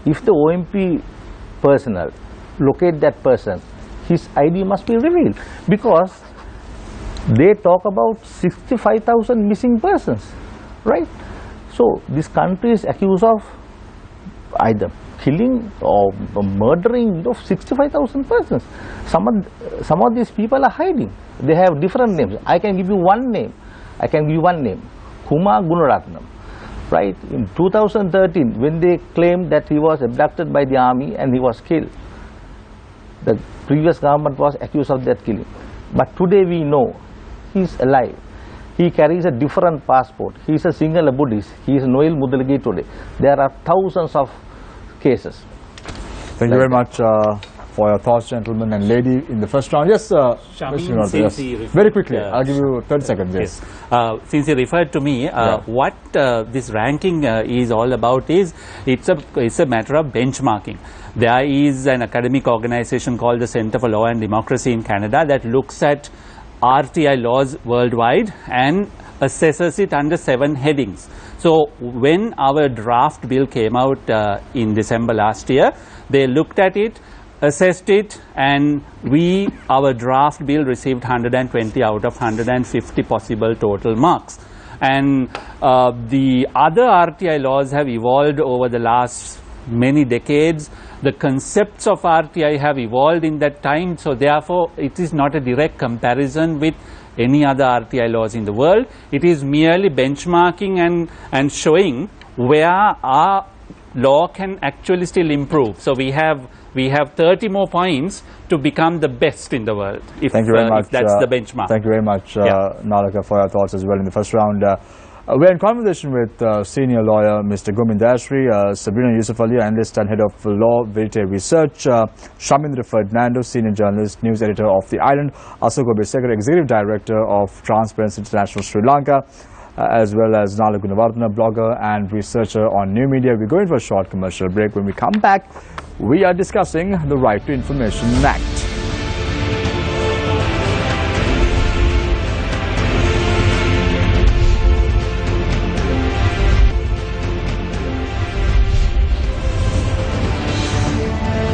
S5: if the OMP personnel locate that person, his ID must be revealed, because they talk about 65,000 missing persons, right? So this country is accused of either killing or murdering 65,000 persons. Some of these people are hiding. They have different names. I can give you one name. Kuma Gunaratnam. Right? In 2013, when they claimed that he was abducted by the army and he was killed, the previous government was accused of that killing. But today we know he is alive. He carries a different passport. He is a Sinhala Buddhist. He is Noel Mudalagi today. There are thousands of cases.
S1: Thank you very much for your thoughts, gentlemen and lady, in the first round. Yes, Mr. Very quickly, I'll give you 30 seconds. Yes.
S2: Since you referred to me, what this ranking is all about is, it's a matter of benchmarking. There is an academic organization called the Center for Law and Democracy in Canada that looks at RTI laws worldwide and assesses it under 7 headings. So when our draft bill came out in December last year, they looked at it, assessed it, and our draft bill received 120 out of 150 possible total marks. And the other RTI laws have evolved over the last many decades. The concepts of RTI have evolved in that time, so therefore it is not a direct comparison with any other RTI laws in the world. It is merely benchmarking and showing where our law can actually still improve. So we have 30 more points to become the best in the world, if,
S1: Thank you very much,
S2: if that's the benchmark.
S1: Thank you very much, Nalaka, for your thoughts as well in the first round. We're in conversation with senior lawyer Mr. Gomin Dayasri, Sabrina Yusuf Ali, analyst and head of law Verite Research, Shamindra Ferdinando, senior journalist, news editor of The Island, Asoko Besekar, executive director of Transparency International Sri Lanka, as well as Nala Gunavartana, blogger and researcher on New Media. We're going for a short commercial break. When we come back, we are discussing the Right to Information Act.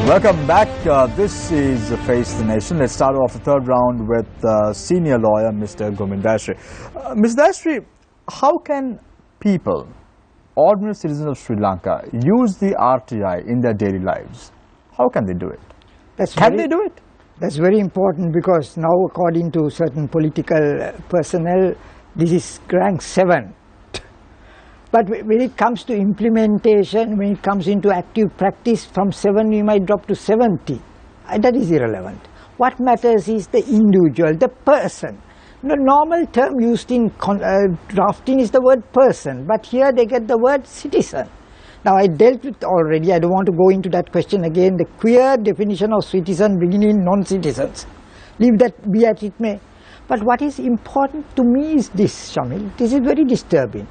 S1: Welcome back. This is Face the Nation. Let's start off the third round with senior lawyer Mr. Gomin Dayasri. Mr. Dayasri, how can people, ordinary citizens of Sri Lanka, use the RTI in their daily lives? How can they do it? Can they do it?
S4: That's very important, because now, according to certain political personnel, this is rank 7. But when it comes to implementation, when it comes into active practice, from 7 we might drop to 70. That is irrelevant. What matters is the individual, the person. The normal term used in drafting is the word person, but here they get the word citizen. Now, I dealt with already, I don't want to go into that question again, the queer definition of citizen bringing in non-citizens. Leave that be as it may. But what is important to me is this, Shamil, this is very disturbing.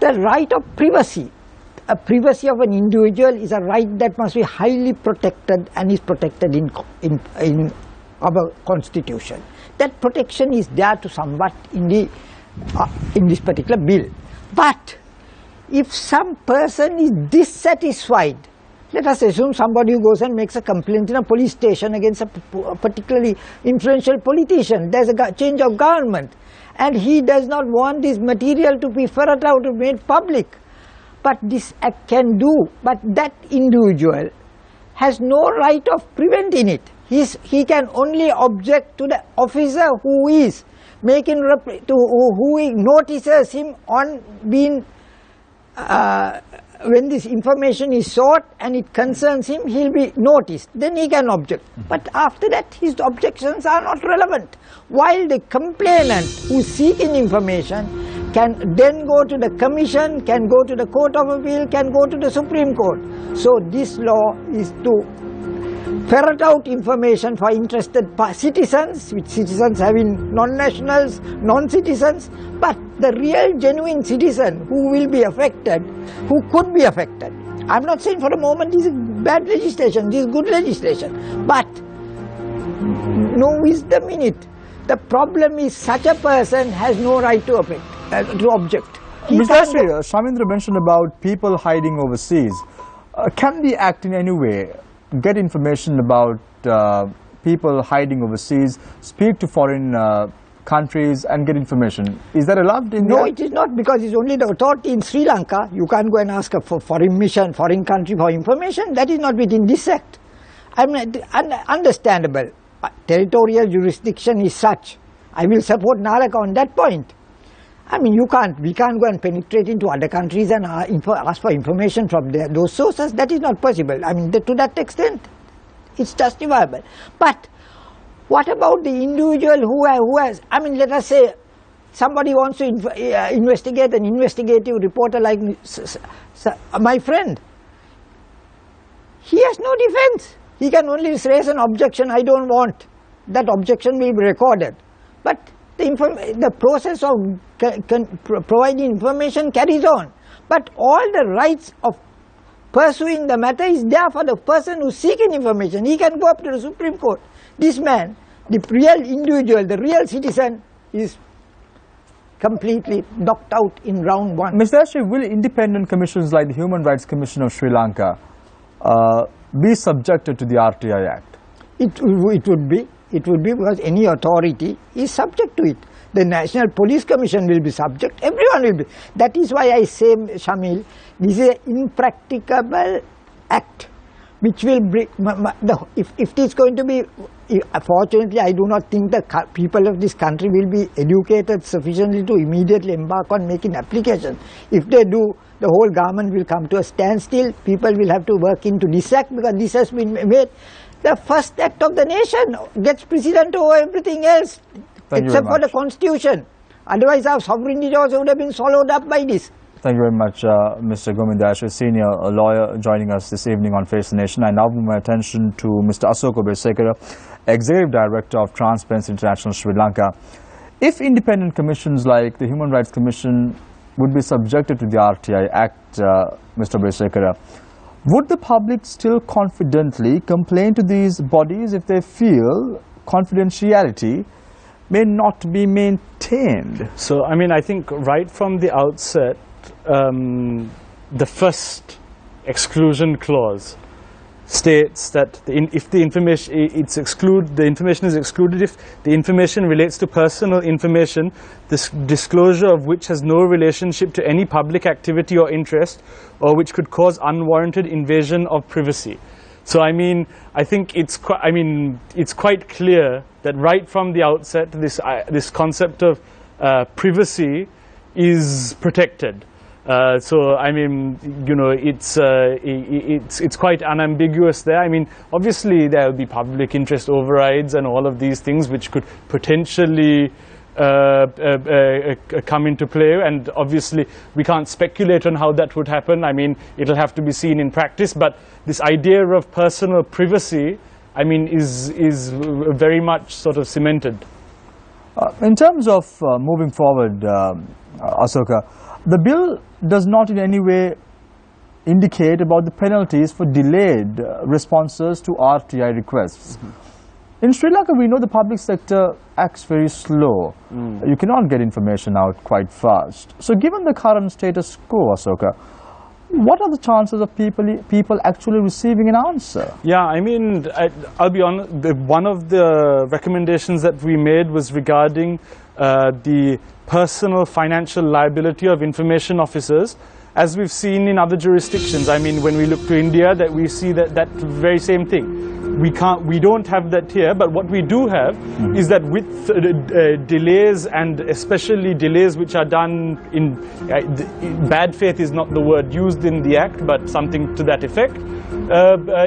S4: The right of privacy. A privacy of an individual is a right that must be highly protected and is protected in our constitution. That protection is there to somewhat in this particular bill. But if some person is dissatisfied, let us assume somebody who goes and makes a complaint in a police station against a particularly influential politician, there's a change of government, and he does not want this material to be ferreted out or made public. But this act can do, but that individual has no right of preventing it. He can only object to the officer who is making who notices him on being when this information is sought and it concerns him, he'll be noticed. Then he can object. But after that, his objections are not relevant. While the complainant who is seeking information can then go to the commission, can go to the Court of Appeal, can go to the Supreme Court. So this law is to ferret out information for interested citizens, which citizens having non-nationals, non-citizens, but the real genuine citizen who will be affected, who could be affected. I'm not saying for a moment this is bad legislation, this is good legislation, but no wisdom in it. The problem is such a person has no right to object.
S1: Mr. Shamindra mentioned about people hiding overseas. Can the Act in any way get information about people hiding overseas, speak to foreign countries and get information? Is that allowed in
S4: No, it is not, because it's only the authority in Sri Lanka. You can't go and ask for foreign mission, foreign country for information. That is not within this Act. I mean, understandable. Territorial jurisdiction is such. I will support Nalaka on that point. I mean, we can't go and penetrate into other countries and ask for information from those sources. That is not possible. I mean, to that extent, it's justifiable. But what about the individual who has, I mean, let us say somebody wants to investigate an investigative reporter like my friend. He has no defense. He can only raise an objection, I don't want. That objection will be recorded. But the process of providing information carries on. But all the rights of pursuing the matter is there for the person who is seeking information. He can go up to the Supreme Court. This man, the real individual, the real citizen, is completely knocked out in round one.
S1: Mr. Ashri, will independent commissions like the Human Rights Commission of Sri Lanka be subjected to the RTI Act?
S4: It would be. It would be, because any authority is subject to it. The National Police Commission will be subject, everyone will be. That is why I say, Shamil, this is an impracticable act which will bring, if it is going to be, fortunately I do not think the people of this country will be educated sufficiently to immediately embark on making application. If they do, the whole government will come to a standstill. People will have to work into this act, because this has been made the first act of the nation, gets precedent over everything else, except for the constitution. Otherwise our sovereignty also would have been swallowed up by this.
S1: Thank you very much, Mr. Gomindash, senior lawyer, joining us this evening on Face the Nation. I now move my attention to Mr. Asoko Besekara, Executive Director of Transparency International Sri Lanka. If independent commissions like the Human Rights Commission would be subjected to the RTI Act, Mr. Besekara, would the public still confidently complain to these bodies if they feel confidentiality may not be maintained?
S6: So, I mean, I think right from the outset, the first exclusion clause states that if the information the information is excluded if the information relates to personal information, this disclosure of which has no relationship to any public activity or interest, or which could cause unwarranted invasion of privacy. So I mean, I think it's quite clear that right from the outset this concept of privacy is protected. So I mean, you know, it's quite unambiguous there. I mean, obviously there will be public interest overrides and all of these things which could potentially come into play, and obviously we can't speculate on how that would happen. I mean, it'll have to be seen in practice, but this idea of personal privacy, I mean, is very much sort of cemented.
S1: In terms of moving forward, Asoka, the bill does not in any way indicate about the penalties for delayed responses to RTI requests. In Sri Lanka, we know the public sector acts very slow. You cannot get information out quite fast. So given the current status quo, Asoka, what are the chances of people actually receiving an answer?
S6: Yeah, I mean, I'll be honest, one of the recommendations that we made was regarding the personal financial liability of information officers, as we've seen in other jurisdictions. I mean, when we look to India, that we see that very same thing. We don't have that here, but what we do have is that with delays, and especially delays which are done in bad faith is not the word used in the Act, but something to that effect,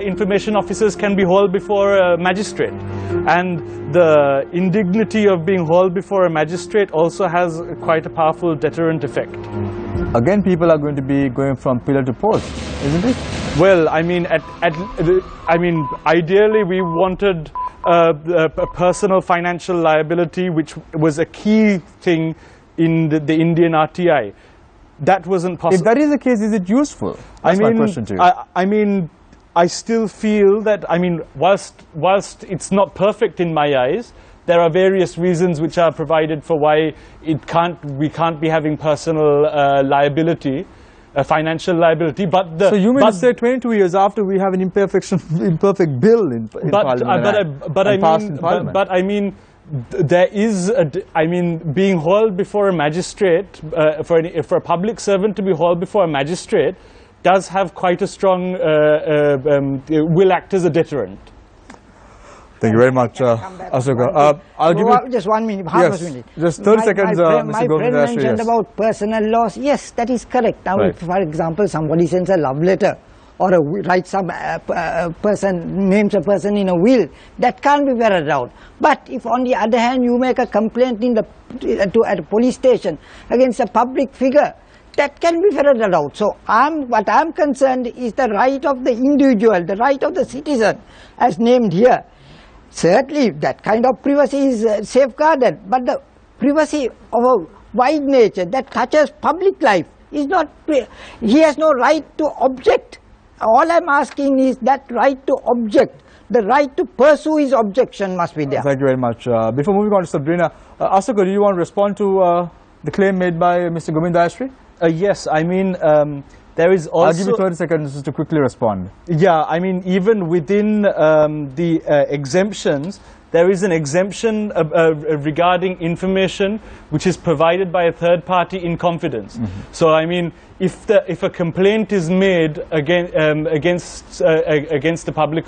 S6: information officers can be hauled before a magistrate. And the indignity of being hauled before a magistrate also has quite a powerful deterrent effect.
S1: Again, people are going to be going from pillar to post, isn't it?
S6: Well, I mean, ideally we wanted a personal financial liability, which was a key thing in the Indian RTI. That wasn't possible.
S1: If that is the case, is it useful? That's my question to you.
S6: I still feel that, whilst it's not perfect in my eyes, there are various reasons which are provided for why we can't be having personal liability, financial liability. But
S1: so you mean to say 22 years after we have an imperfect bill in Parliament?
S6: But I mean, there is being hauled before a magistrate, for a public servant to be hauled before a magistrate does have quite a strong will act as a deterrent.
S1: Thank you very much, Asoka. I'll give you
S4: just 1 minute, half a minute.
S1: Just 30 seconds,
S4: My friend mentioned about personal loss. Yes, that is correct. Now, if, for example, somebody sends a love letter or writes some person, names a person in a will, that can't be ferreted out. But if, on the other hand, you make a complaint at a police station against a public figure, that can be ferreted out. So what I'm concerned is the right of the individual, the right of the citizen, as named here. Certainly, that kind of privacy is safeguarded, but the privacy of a wide nature that touches public life is not. He has no right to object. All I'm asking is that right to object. The right to pursue his objection must be there.
S1: Thank you very much. Before moving on to Sabrina, Asoka, do you want to respond to the claim made by Mr. Govind Dayasri?
S6: Yes, I mean, there is also...
S1: I'll give you 30 seconds to quickly respond.
S6: Yeah, I mean, even within the exemptions, there is an exemption regarding information which is provided by a third party in confidence. So, I mean, if a complaint is made against a public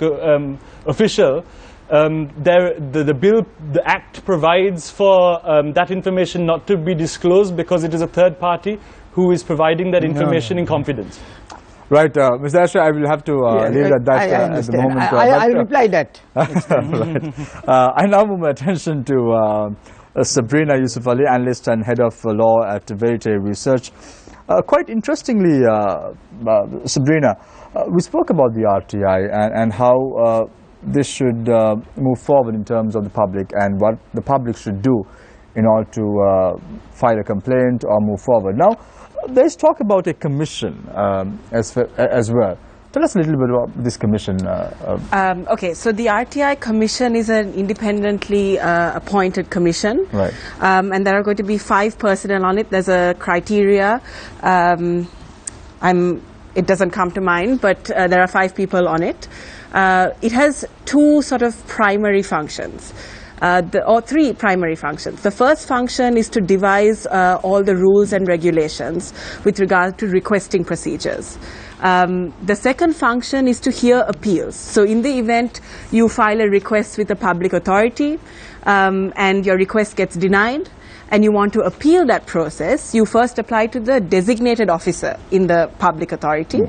S6: official, the Act provides for that information not to be disclosed because it is a third party who is providing that information in confidence.
S1: Right, Mr. Asher, I will have to leave it at that at the moment.
S4: I'll reply that.
S1: Right. I now move my attention to Sabrina Yusuf Ali, analyst and head of law at Verite Research. Quite interestingly, Sabrina, we spoke about the RTI and how this should move forward in terms of the public and what the public should do in order to file a complaint or move forward. Now, there is talk about a commission as well. Tell us a little bit about this commission.
S3: Okay, so the RTI commission is an independently appointed commission.
S1: Right.
S3: And there are going to be 5 personnel on it. There's a criteria. It doesn't come to mind, but there are 5 people on it. It has 2 sort of primary functions. Or 3 primary functions. The first function is to devise all the rules and regulations with regard to requesting procedures. The second function is to hear appeals. So in the event you file a request with a public authority and your request gets denied and you want to appeal that process, you first apply to the designated officer in the public authority.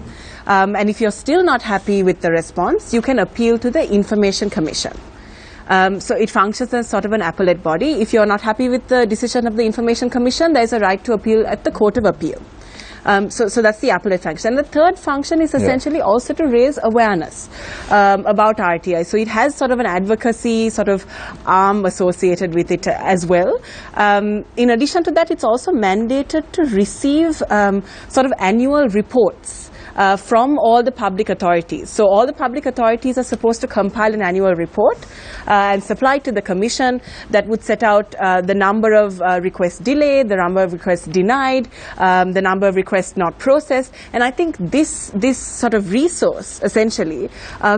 S3: And if you're still not happy with the response, you can appeal to the Information Commission. So it functions as sort of an appellate body. If you're not happy with the decision of the Information Commission, there's a right to appeal at the Court of Appeal. So that's the appellate function. And the third function is essentially also to raise awareness about RTI. So it has sort of an advocacy sort of arm associated with it as well. In addition to that, it's also mandated to receive sort of annual reports from all the public authorities. So all the public authorities are supposed to compile an annual report and supply to the Commission that would set out the number of requests delayed, the number of requests denied, the number of requests not processed. And I think this sort of resource essentially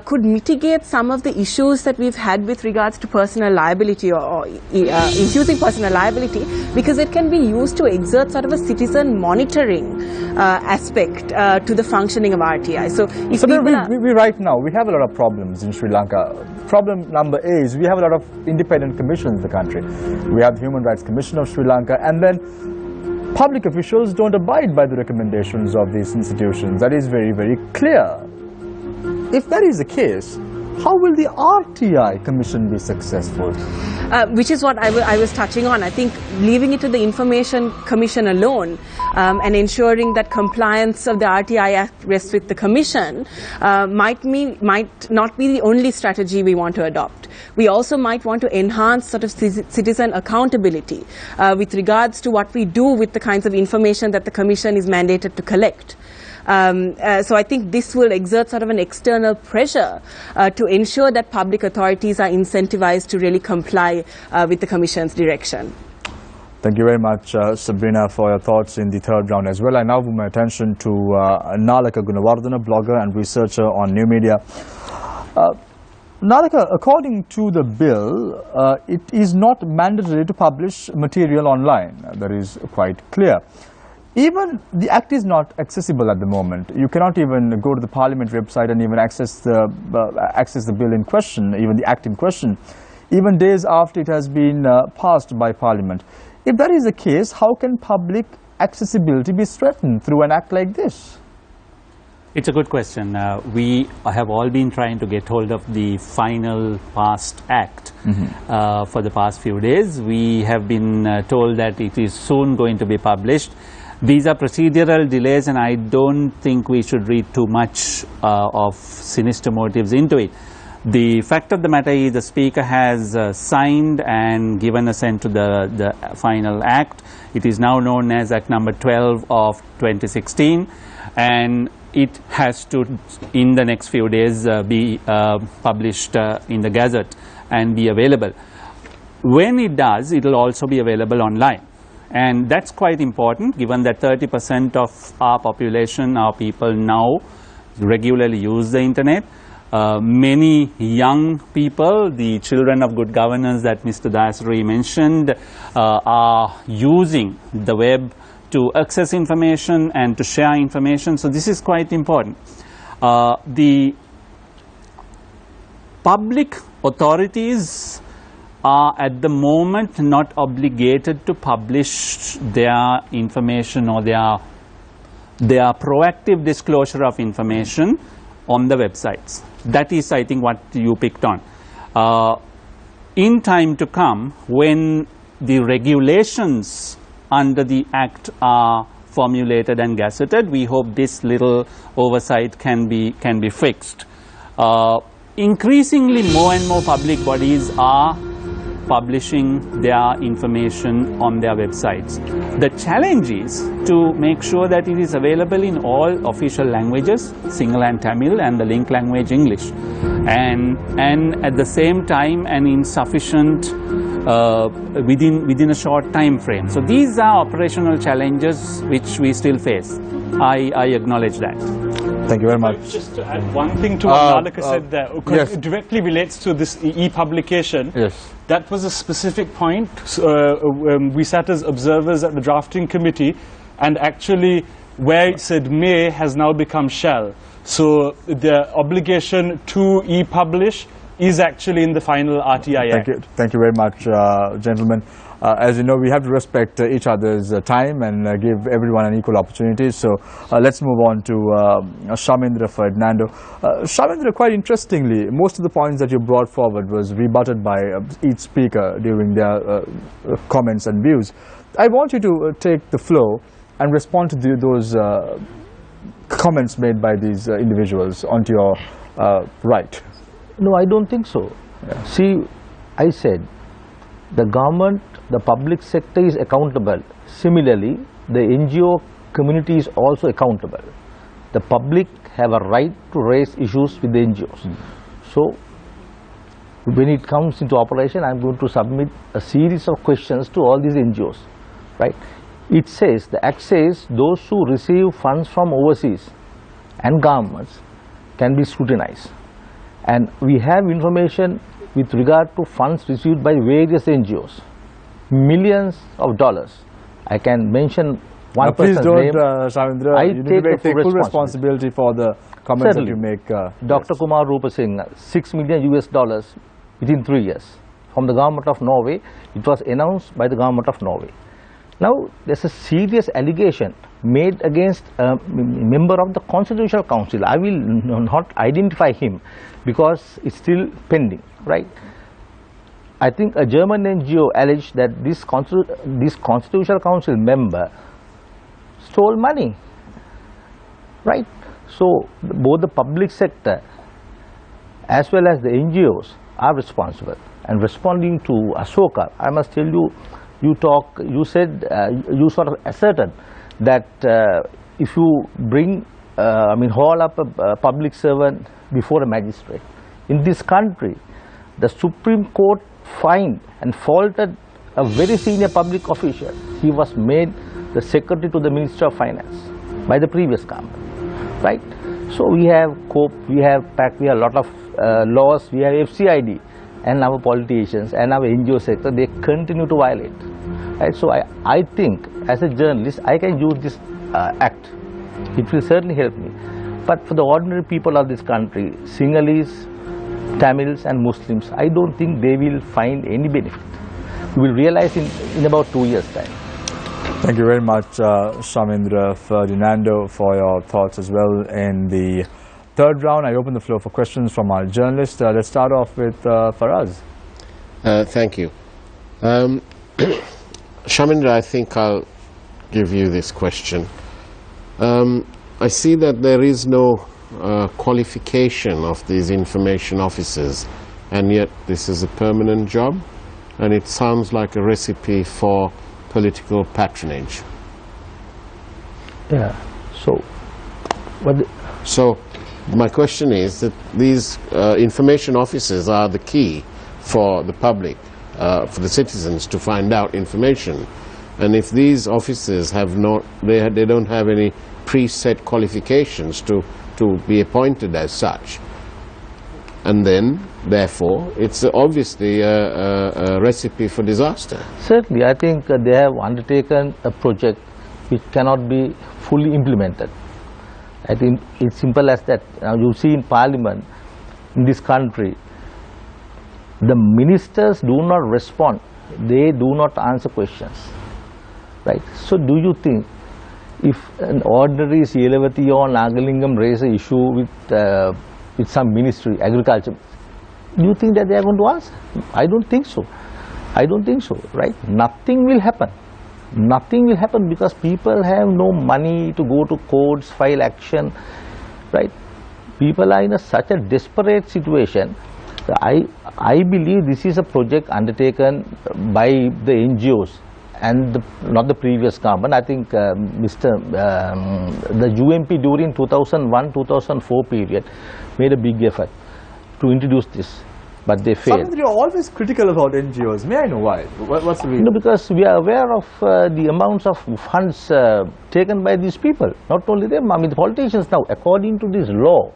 S3: could mitigate some of the issues that we've had with regards to personal liability or infusing personal liability, because it can be used to exert sort of a citizen monitoring aspect to the functioning of RTI. So if
S1: we right now, we have a lot of problems in Sri Lanka. Problem number A is we have a lot of independent commissions in the country. We have the Human Rights Commission of Sri Lanka, and then public officials don't abide by the recommendations of these institutions. That is very, very clear. If that is the case, how will the RTI Commission be successful?
S3: Which is what I was touching on. I think leaving it to the Information Commission alone and ensuring that compliance of the RTI Act rests with the Commission might not be the only strategy we want to adopt. We also might want to enhance sort of citizen accountability with regards to what we do with the kinds of information that the Commission is mandated to collect. So I think this will exert sort of an external pressure to ensure that public authorities are incentivized to really comply with the Commission's direction.
S1: Thank you very much, Sabrina, for your thoughts in the third round as well. I now move my attention to Nalaka Gunawardana, blogger and researcher on new media. Nalaka, according to the bill, it is not mandatory to publish material online. That is quite clear. Even the Act is not accessible at the moment. You cannot even go to the Parliament website and even access the bill in question, even the Act in question, even days after it has been passed by Parliament. If that is the case, how can public accessibility be threatened through an Act like this?
S2: It's a good question. We have all been trying to get hold of the final passed Act for the past few days. We have been told that it is soon going to be published. These are procedural delays, and I don't think we should read too much of sinister motives into it. The fact of the matter is the Speaker has signed and given assent to the final Act. It is now known as Act number 12 of 2016, and it has to, in the next few days, be published in the Gazette and be available. When it does, it will also be available online. And that's quite important, given that 30% of our population, our people now regularly use the internet. Many young people, the children of good governance that Mr. Dasri mentioned, are using the web to access information and to share information. So this is quite important. The public authorities are at the moment not obligated to publish their information or their proactive disclosure of information on the websites. That is, I think, what you picked on. In time to come, when the regulations under the Act are formulated and gazetted, we hope this little oversight can be fixed. Increasingly, more and more public bodies are publishing their information on their websites. The challenge is to make sure that it is available in all official languages, Sinhala and Tamil, and the link language English, and at the same time and in sufficient within a short time frame. So these are operational challenges which we still face. I acknowledge that.
S1: Thank you very much.
S6: Just to add one thing to what Nalaka said there, because it directly relates to this e-publication.
S1: Yes.
S6: That was a specific point. We sat as observers at the drafting committee, and actually where it said may has now become shall. So the obligation to e-publish is actually in the final RTI Act.
S1: Thank you very much, gentlemen. As you know, we have to respect each other's time and give everyone an equal opportunity. So let's move on to Shamindra Ferdinando. Shamindra, quite interestingly, most of the points that you brought forward was rebutted by each speaker during their comments and views. I want you to take the floor and respond to those comments made by these individuals onto your right?
S5: No, I don't think so. See, I said the government, the public sector is accountable. Similarly, the NGO community is also accountable. The public have a right to raise issues with the NGOs. So, when it comes into operation, I am going to submit a series of questions to all these NGOs, right? It says, the Act says, those who receive funds from overseas and governments can be scrutinized. And we have information with regard to funds received by various NGOs, millions of dollars. I can mention one person's name.
S1: Please don't, Shavindra, you need to take full responsibility for the comments that you make.
S5: Dr. Kumar Rupa Singh, $6 million US within 3 years from the government of Norway. It was announced by the government of Norway. Now, there's a serious allegation made against a member of the Constitutional Council. I will not identify him because it's still pending, right? I think a German NGO alleged that this Constitutional Council member stole money, right? So, both the public sector as well as the NGOs are responsible. And responding to Ashoka, I must tell you, you said, you sort of asserted that if you bring, haul up a public servant before a magistrate, in this country, the Supreme Court fined and faulted a very senior public official. He was made the secretary to the Minister of Finance by the previous government, right? So we have COPE, we have PAC, we have a lot of laws, we have FCID, and our politicians and our NGO sector, they continue to violate. Right? So I think as a journalist, I can use this act. It will certainly help me. But for the ordinary people of this country, Sinhalese, Tamils and Muslims, I don't think they will find any benefit. We will realize in about 2 years' time.
S1: Thank you very much, Shamindra Ferdinando, for your thoughts as well. In the third round, I open the floor for questions from our journalists. Let's start off with Faraz.
S9: Thank you. Shamindra, I think I'll give you this question. I see that there is no qualification of these information officers, and yet this is a permanent job, and it sounds like a recipe for political patronage.
S5: Yeah. So,
S9: so my question is that these information officers are the key for the public, for the citizens to find out information, and if these officers have not, they don't have any preset qualifications to be appointed as such, and then therefore it's obviously a recipe for disaster.
S5: Certainly, I think they have undertaken a project which cannot be fully implemented. I think it's simple as that. Now you see in Parliament in this country, the ministers do not respond, they do not answer questions, right? So do you think if an ordinary Yelavati or Nagalingam raise an issue with some ministry, agriculture, do you think that they are going to answer? I don't think so. I don't think so, right? Nothing will happen. Nothing will happen because people have no money to go to courts, file action, right? People are in such a desperate situation. I believe this is a project undertaken by the NGOs and not the previous government. I think the UMP during 2001-2004 period made a big effort to introduce this, but they failed.
S1: You're always critical about NGOs. May I know why? What's the reason?
S5: No, because we are aware of the amounts of funds taken by these people. Not only them, I mean the politicians now, according to this law,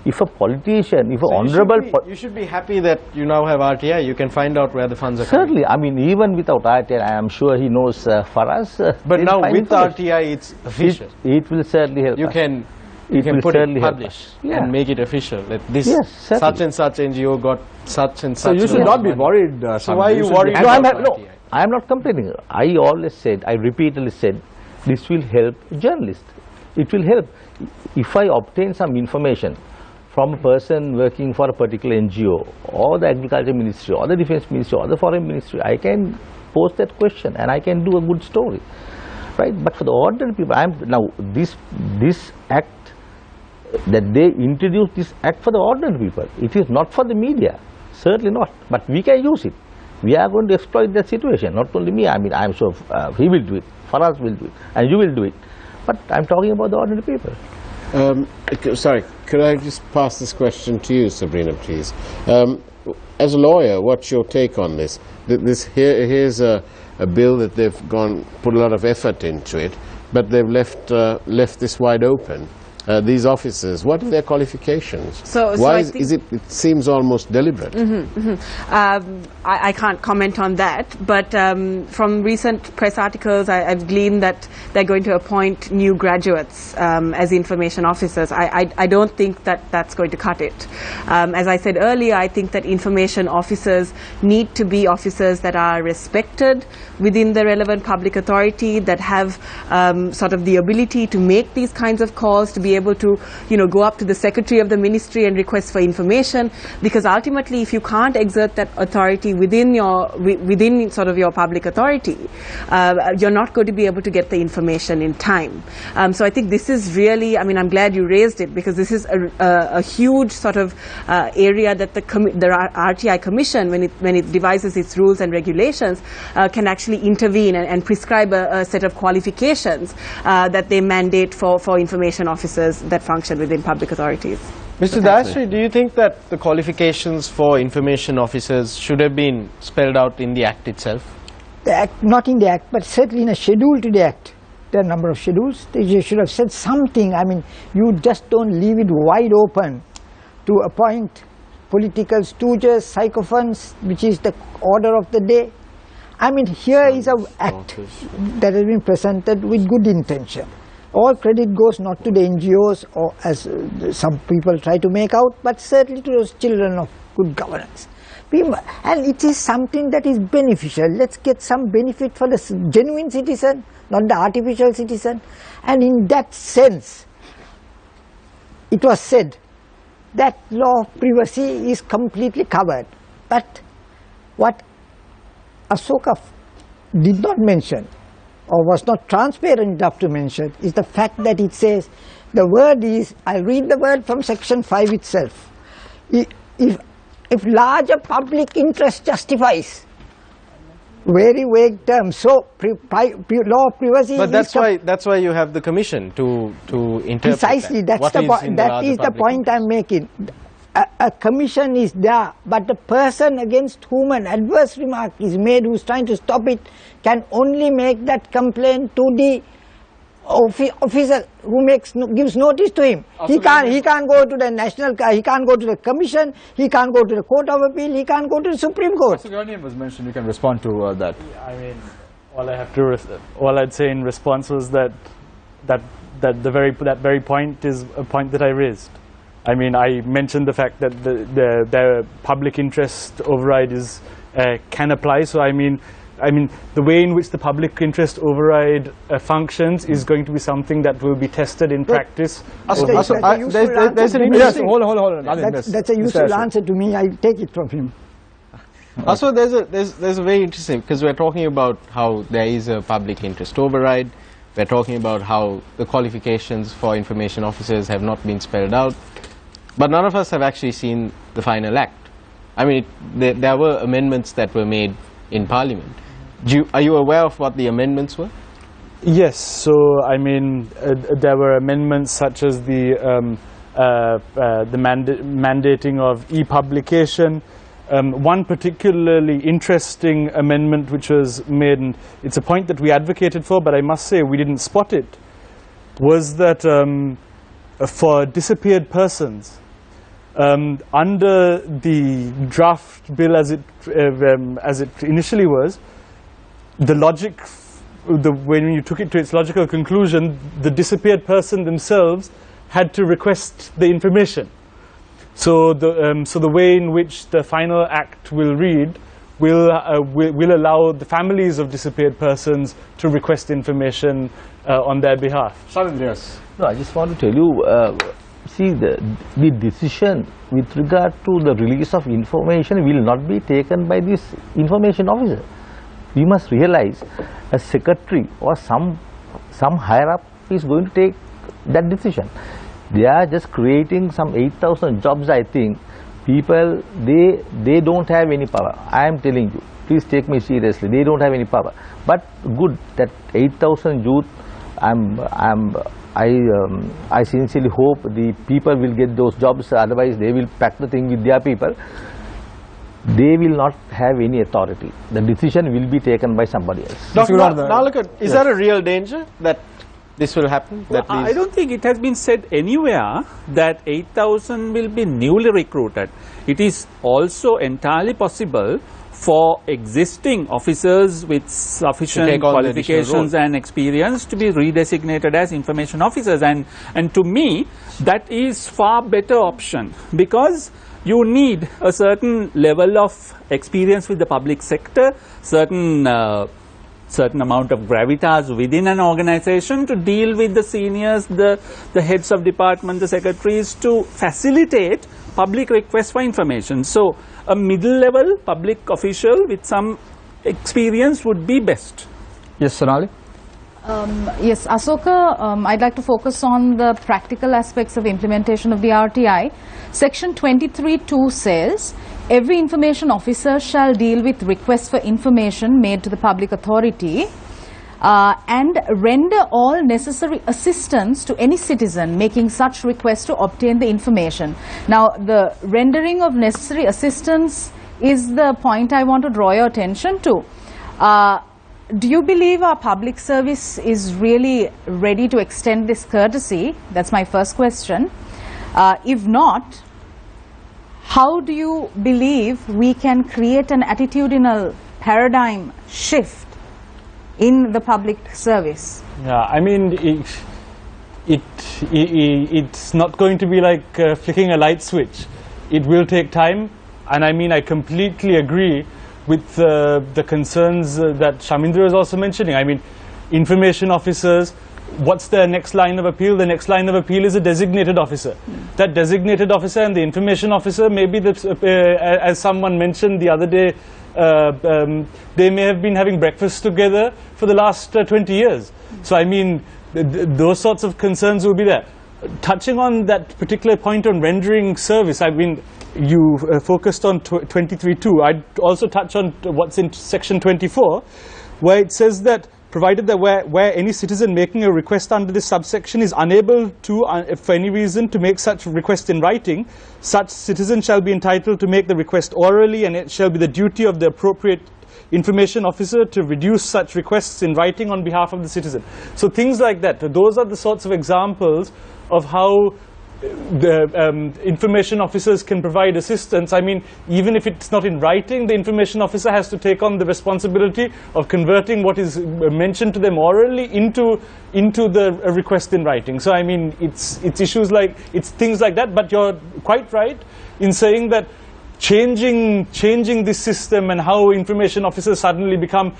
S5: if a politician, if an honorable...
S8: You should be happy that you now have RTI, you can find out where the funds are
S5: Certainly,
S8: coming.
S5: I mean even without RTI, I am sure he knows Faraz.
S8: But now with RTI, it's official.
S5: It will certainly help us.
S8: You can put it publish and make it official that this such and such NGO got such and such.
S1: So you should not be worried.
S8: So why are you worried
S5: about
S8: RTI?
S5: No, I am not complaining. I always said, I repeatedly said, this will help journalists. It will help. If I obtain some information from a person working for a particular NGO or the Agriculture Ministry or the Defence Ministry or the Foreign Ministry, I can pose that question and I can do a good story. right? But for the ordinary people, now this act, that they introduced this act for the ordinary people. It is not for the media, certainly not. But we can use it. We are going to exploit that situation. Not only me. I mean, I am sure he will do it, Faraz will do it, and you will do it. But I am talking about the ordinary people.
S9: Sorry, could I just pass this question to you, Sabrina, please? As a lawyer, what's your take on this? Here's a bill that they've put a lot of effort into it, but they've left this wide open. These officers, what are their qualifications? Why is it seems almost deliberate?
S3: I can't comment on that, but from recent press articles, I've gleaned that they're going to appoint new graduates as information officers. I don't think that that's going to cut it. As I said earlier, I think that information officers need to be officers that are respected within the relevant public authority, that have sort of the ability to make these kinds of calls, to be able to, go up to the secretary of the ministry and request for information, because ultimately if you can't exert that authority within sort of your public authority, you're not going to be able to get the information in time. So I think this is really, I'm glad you raised it, because this is a huge sort of area that the RTI Commission, when it devises its rules and regulations, can actually intervene and prescribe a set of qualifications that they mandate for information officers that function within public authorities.
S8: Mr. Dayasri, do you think that the qualifications for information officers should have been spelled out in the Act itself?
S4: The Act, not in the Act, but certainly in a schedule to the Act. There are a number of schedules. They should have said something. You just don't leave it wide open to appoint political stooges, sycophants, which is the order of the day. Here is an Act that has been presented with good intention. All credit goes not to the NGOs, or as some people try to make out, but certainly to those children of good governance. And it is something that is beneficial. Let's get some benefit for the genuine citizen, not the artificial citizen. And in that sense, it was said that law of privacy is completely covered. But what Ashoka did not mention, or was not transparent enough to mention, is the fact that it says, the word is, I'll read the word from section 5 itself. If larger public interest justifies, very vague term. So law of privacy.
S8: But that's why you have the commission to interpret.
S4: Precisely, that is the point I'm making. A commission is there, but the person against whom an adverse remark is made, who's trying to stop it, can only make that complaint to the officer who gives notice to him. He can't go to the he can't go to the commission, he can't go to the Court of Appeal, he can't go to the Supreme Court.
S1: So your name was mentioned. You can respond to that.
S6: All I'd say in response was that very point is a point that I raised. I mentioned the fact that the public interest override can apply. So the way in which the public interest override functions is going to be something that will be tested in practice.
S4: That's a useful answer to me. I take it from him.
S8: Also, there's a very interesting, because we're talking about how there is a public interest override. We're talking about how the qualifications for information officers have not been spelled out. But none of us have actually seen the final act. There were amendments that were made in Parliament. Are you aware of what the amendments were?
S6: Yes. So there were amendments such as the mandating of e-publication. One particularly interesting amendment which was made, and it's a point that we advocated for, but I must say we didn't spot it, was that for disappeared persons, under the draft bill as it initially was, the logic, when you took it to its logical conclusion, the disappeared person themselves had to request the information. So the way in which the final act will read will allow the families of disappeared persons to request information on their behalf.
S1: Yes.
S5: No, I just want to tell you, see, the decision with regard to the release of information will not be taken by this information officer. We must realize a secretary or some some higher up is going to take that decision. They are just creating some 8,000 jobs, I think. People, they don't have any power. I am telling you, please take me seriously. They don't have any power. But good that 8,000 youth, I sincerely hope the people will get those jobs, otherwise they will pack the thing with their people. They will not have any authority. The decision will be taken by somebody else.
S8: Dr. Nalaka, is there a real danger that this will happen?
S2: Well, I don't think it has been said anywhere that 8,000 will be newly recruited. It is also entirely possible for existing officers with sufficient qualifications and experience to be redesignated as information officers, and to me that is far better option, because you need a certain level of experience with the public sector, certain amount of gravitas within an organization to deal with the seniors, the heads of department, the secretaries, to facilitate public requests for information. So a middle level public official with some experience would be best.
S1: Yes, Sonali?
S7: Yes, Asoka, I'd like to focus on the practical aspects of implementation of the RTI. Section 23(2) says, every information officer shall deal with requests for information made to the public authority and render all necessary assistance to any citizen making such request to obtain the information. Now, the rendering of necessary assistance is the point I want to draw your attention to. Do you believe our public service is really ready to extend this courtesy? That's my first question. If not, how do you believe we can create an attitudinal paradigm shift in the public service?
S6: Yeah, I mean, it's not going to be like flicking a light switch. It will take time, and I mean, I completely agree with the concerns that Shamindra is also mentioning. I mean, information officers, what's their next line of appeal? The next line of appeal is a designated officer. That designated officer and the information officer, maybe that, as someone mentioned the other day, they may have been having breakfast together for the last 20 years. So I mean, those sorts of concerns will be there. Touching on that particular point on rendering service, I mean, you focused on 23(2). I'd also touch on what's in section 24, where it says that provided that where any citizen making a request under this subsection is unable to, for any reason, to make such request in writing, such citizen shall be entitled to make the request orally, and it shall be the duty of the appropriate information officer to reduce such requests in writing on behalf of the citizen. So things like that, those are the sorts of examples of how the information officers can provide assistance. I mean, even if it's not in writing, the information officer has to take on the responsibility of converting what is mentioned to them orally into the request in writing. So I mean, it's issues like, it's things like that. But you're quite right in saying that changing this system and how information officers suddenly become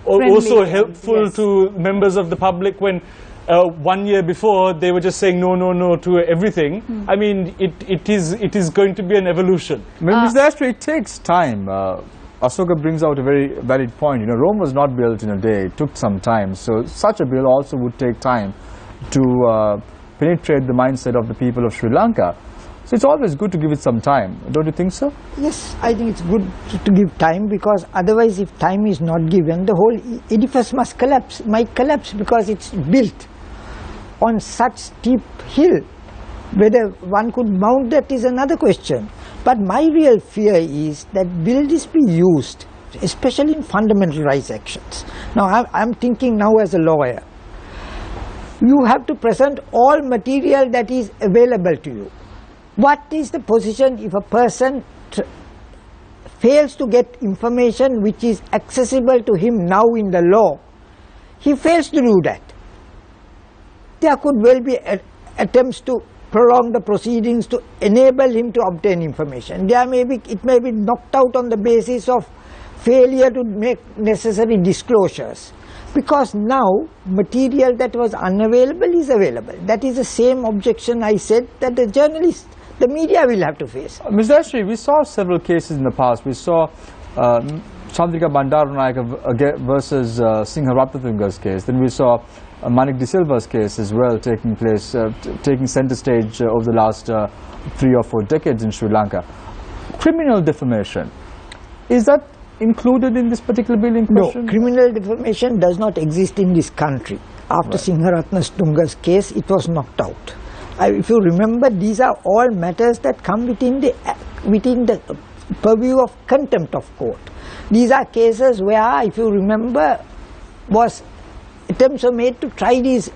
S6: also helpful to members of the public when 1 year before they were just saying no to everything. I mean, it is going to be an evolution.
S1: Ms. Dastri, it takes time. Asoka brings out a very valid point. You know, Rome was not built in a day. It took some time. So such a bill also would take time to penetrate the mindset of the people of Sri Lanka. So it's always good to give it some time. Don't you think so?
S4: Yes, I think it's good to give time, because otherwise if time is not given, the whole edifice must collapse, might collapse, because it's built on such steep hill. Whether one could mount that is another question. But my real fear is that will this be used, especially in fundamental rights actions. Now I'm thinking now as a lawyer. You have to present all material that is available to you. What is the position if a person fails to get information which is accessible to him now in the law? He fails to do that. There could well be attempts to prolong the proceedings to enable him to obtain information. It may be knocked out on the basis of failure to make necessary disclosures, because now material that was unavailable is available. That is the same objection I said that the journalists, the media will have to face.
S1: Ms. Dastri, we saw several cases in the past. We saw Chandrika Bandaranaike versus Singha Ratnatunga's case. Then we saw Manik De Silva's case as well taking place, taking center stage over the last 3 or 4 decades in Sri Lanka. Criminal defamation, is that included in this particular bill in question?
S4: No, criminal defamation does not exist in this country. After Singharatna Stunga's case, it was knocked out. If you remember, these are all matters that come within the purview of contempt of court. These are cases where, if you remember, attempts were made to try these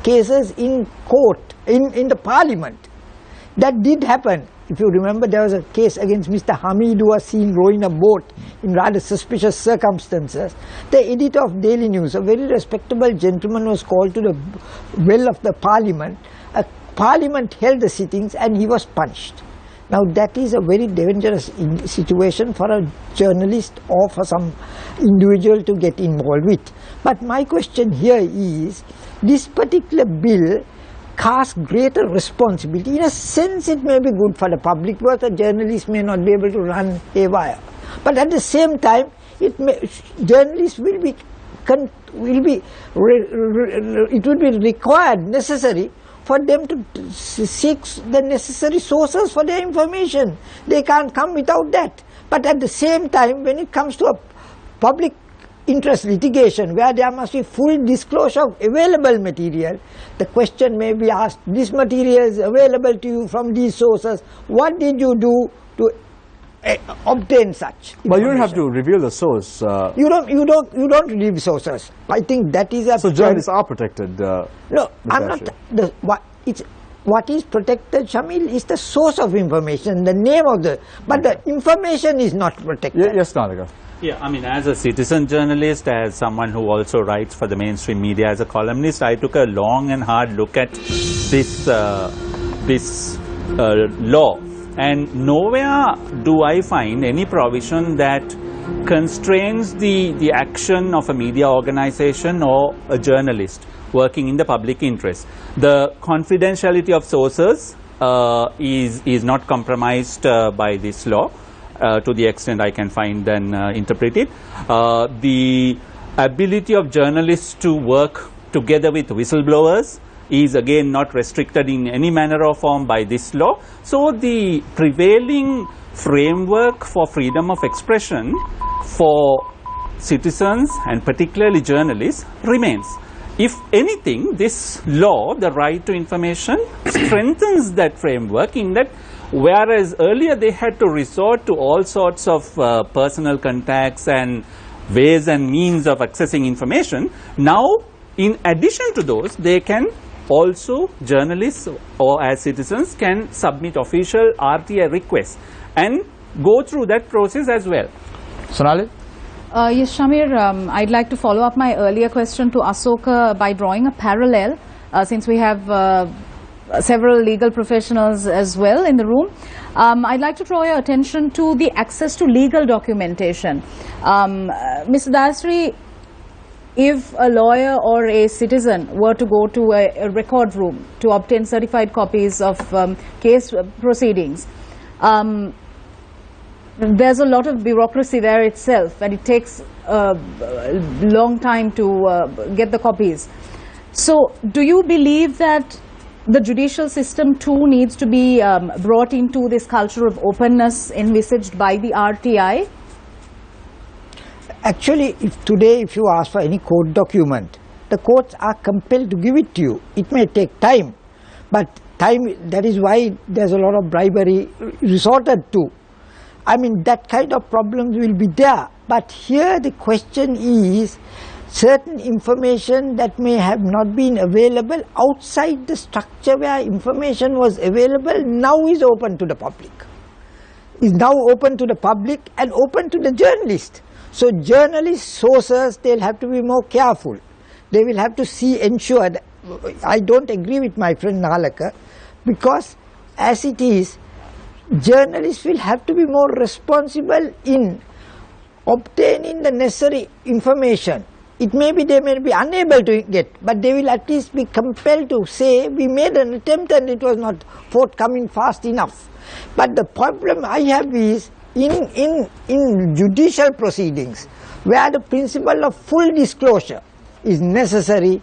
S4: cases in court, in the parliament. That did happen. If you remember, there was a case against Mr. Hamid who was seen rowing a boat in rather suspicious circumstances. The editor of Daily News, a very respectable gentleman, was called to the well of the parliament. Parliament held the sittings and he was punished. Now that is a very dangerous situation for a journalist or for some individual to get involved with. But my question here is, this particular bill casts greater responsibility. In a sense, it may be good for the public, because a journalist may not be able to run haywire. But at the same time, journalists will be necessary for them to seek the necessary sources for their information. They can't come without that. But at the same time, when it comes to a public interest litigation where there must be full disclosure of available material, the question may be asked, this material is available to you from these sources, what did you do to obtain such information?
S1: But you don't have to reveal the source.
S4: You don't reveal sources. I think that is a...
S1: So journalists are protected?
S4: No, I'm not... What is protected, Shamil, is the source of information, the name of the... But the information is not protected.
S1: Yes, Nalika.
S2: Yeah, I mean, as a citizen journalist, as someone who also writes for the mainstream media as a columnist, I took a long and hard look at this law, and nowhere do I find any provision that constrains the action of a media organization or a journalist working in the public interest. The confidentiality of sources is not compromised by this law. To the extent I can find and interpret it. The ability of journalists to work together with whistleblowers is again not restricted in any manner or form by this law. So the prevailing framework for freedom of expression for citizens and particularly journalists remains. If anything, this law, the right to information, strengthens that framework in that whereas earlier they had to resort to all sorts of personal contacts and ways and means of accessing information, now in addition to those, they can also, journalists or as citizens can submit official RTI requests and go through that process as well.
S1: Sonali?
S7: Yes, Shamir, I'd like to follow up my earlier question to Asoka by drawing a parallel, since we have several legal professionals as well in the room. I'd like to draw your attention to the access to legal documentation. Mr. Dasri, if a lawyer or a citizen were to go to a record room to obtain certified copies of case proceedings, there's a lot of bureaucracy there itself, and it takes a long time to get the copies. So do you believe that the judicial system too needs to be brought into this culture of openness envisaged by the RTI?
S4: Actually, if you ask for any court document, the courts are compelled to give it to you. It may take time, but that is why there's a lot of bribery resorted to. I mean, that kind of problems will be there. But here the question is, certain information that may have not been available outside the structure where information was available now is open to the public. Is now open to the public and open to the journalist. So journalist sources, they'll have to be more careful. They will have to ensure that, I don't agree with my friend Nalaka, because as it is, journalists will have to be more responsible in obtaining the necessary information. It may be they may be unable to get, but they will at least be compelled to say, we made an attempt and it was not forthcoming fast enough. But the problem I have is, in judicial proceedings, where the principle of full disclosure is necessary,